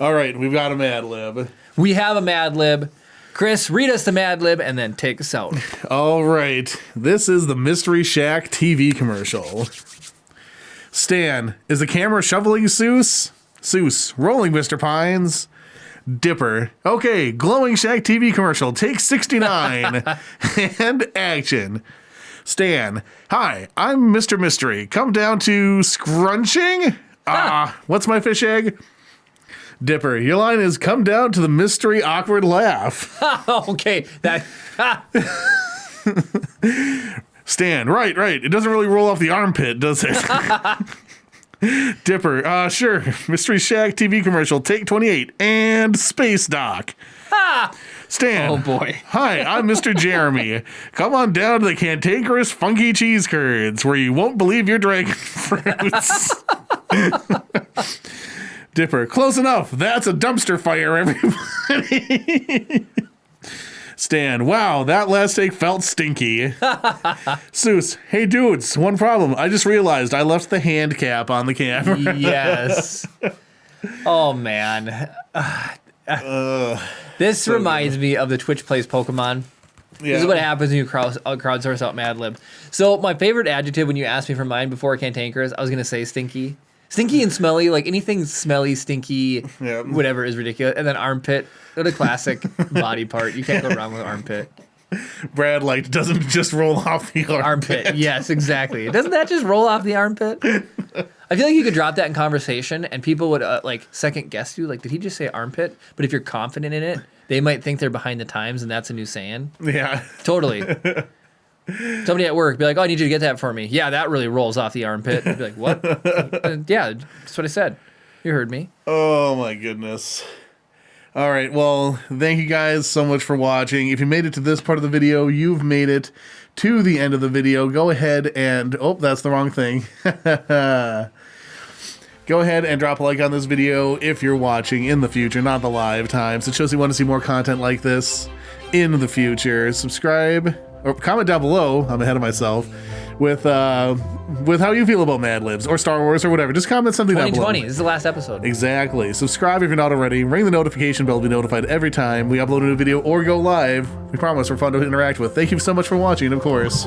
All right, we've got a Mad Lib. We have a Mad Lib. Chris, read us the Mad Lib and then take us out. All right. This is the Mystery Shack TV commercial. Stan, is the camera shoveling Seuss? Seuss, rolling Mr. Pines. Dipper, okay, glowing Shack TV commercial, take 69. And action. Stan, hi, I'm Mr. Mystery. Come down to scrunching? What's my fish egg? Dipper, your line is come down to the mystery awkward laugh. Okay, that. Stan, right. It doesn't really roll off the armpit, does it? Dipper, sure. Mystery Shack TV commercial, take 28. And Space Doc. Stan. Oh, boy. Hi, I'm Mr. Jeremy. Come on down to the cantankerous funky cheese curds where you won't believe your dragon fruits. Dipper, close enough. That's a dumpster fire, everybody. Stan, wow, that last take felt stinky. Seuss, hey dudes, one problem. I just realized I left the hand cap on the camera. Yes. Oh, man. This reminds me of the Twitch Plays Pokemon. Yeah. This is what happens when you crowdsource out Mad Lib. So my favorite adjective when you asked me for mine before Cantankerous, I was going to say stinky. Stinky and smelly, like anything smelly, stinky, whatever is ridiculous. And then armpit, what a classic body part. You can't go wrong with armpit. Brad, like, doesn't just roll off the Armpit, yes, exactly. Doesn't that just roll off the armpit? I feel like you could drop that in conversation and people would like second guess you. Like, did he just say armpit? But if you're confident in it, they might think they're behind the times and that's a new saying. Yeah. Totally. Somebody at work be like, oh, I need you to get that for me. Yeah, that really rolls off the armpit. I'd be like, what? Yeah, that's what I said. You heard me. Oh, my goodness. All right, well, thank you guys so much for watching. If you made it to this part of the video, you've made it to the end of the video. Go ahead and... Oh, that's the wrong thing. Go ahead and drop a like on this video if you're watching in the future, not the live times. It shows you want to see more content like this in the future. Subscribe or comment down below. I'm ahead of myself. With how you feel about Mad Libs or Star Wars or whatever. Just comment something down below. 2020. This is the last episode. Exactly. Subscribe if you're not already. Ring the notification bell to be notified every time we upload a new video or go live. We promise we're fun to interact with. Thank you so much for watching, and of course...